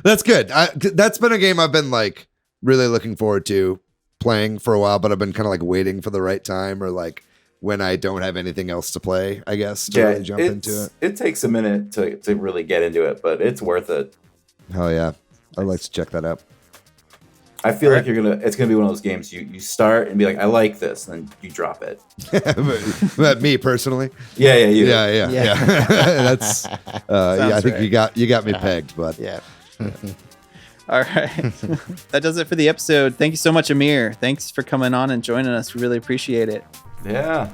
That's good. That's been a game I've been like really looking forward to playing for a while, but I've been kind of like waiting for the right time or like when I don't have anything else to play, I guess, to really jump into it. It takes a minute to really get into it, but it's worth it. Hell yeah. I'd like to check that out. I feel like it's gonna be one of those games you start and be like, I like this, and then you drop it. But me personally. Yeah, you. Yeah. That's yeah, I think right. you got me pegged, but Yeah. All right. That does it for the episode. Thank you so much, Amir. Thanks for coming on and joining us. We really appreciate it. Yeah.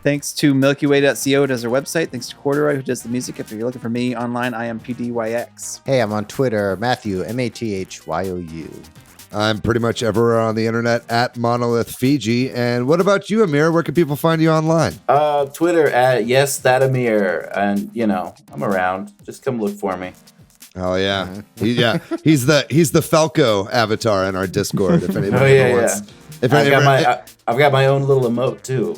Thanks to MilkyWay.co, who does our website. Thanks to Corduroy, who does the music. If you're looking for me online, I am PDYX. Hey, I'm on Twitter, Matthew, MATHYOU. I'm pretty much everywhere on the internet at Monolith Fiji. And what about you, Amir? Where can people find you online? Twitter at YesThatAmir, and I'm around. Just come look for me. Oh yeah, he's the Falco avatar in our Discord. If anybody wants, I've got my own little emote too.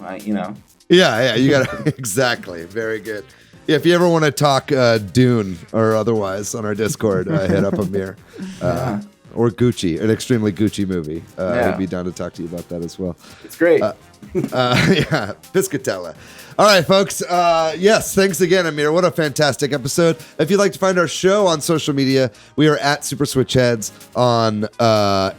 Yeah, you got exactly. Very good. Yeah, if you ever want to talk Dune or otherwise on our Discord, hit up Amir. Or Gucci, an extremely Gucci movie. I'd be down to talk to you about that as well. It's great. Yeah, Piscatella. All right, folks. Yes, thanks again, Amir. What a fantastic episode. If you'd like to find our show on social media, we are at Super Switch Headz on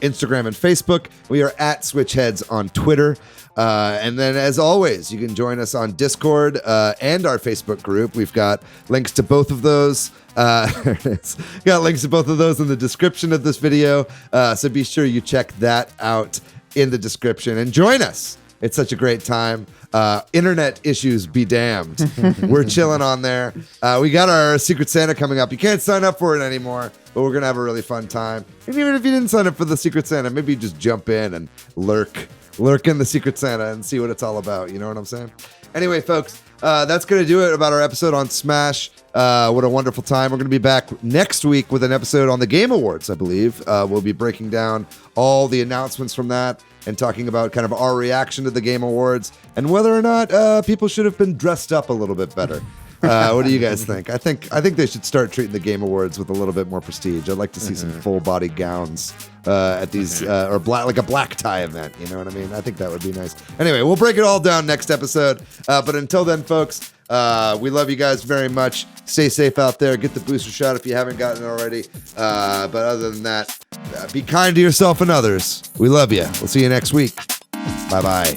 Instagram and Facebook. We are at Switch Headz on Twitter. And then, as always, you can join us on Discord and our Facebook group. We've got links to both of those. There it is. Got links to both of those in the description of this video. So be sure you check that out in the description and join us. It's such a great time. Internet issues be damned. We're chilling on there. We got our Secret Santa coming up. You can't sign up for it anymore, but we're going to have a really fun time. And even if you didn't sign up for the Secret Santa, maybe you just jump in and lurk in the Secret Santa and see what it's all about. You know what I'm saying? Anyway, folks, that's going to do it about our episode on Smash. What a wonderful time. We're going to be back next week with an episode on the Game Awards, I believe. We'll be breaking down all the announcements from that and talking about kind of our reaction to the Game Awards and whether or not people should have been dressed up a little bit better. What do you guys think? I think they should start treating the Game Awards with a little bit more prestige. I'd like to see some full body gouns at these or like a black tie event. You know what I mean? I think that would be nice. Anyway, we'll break it all down next episode. But until then, folks, we love you guys very much. Stay safe out there. Get the booster shot if you haven't gotten it already. But other than that, be kind to yourself and others. We love you. We'll see you next week. Bye-bye.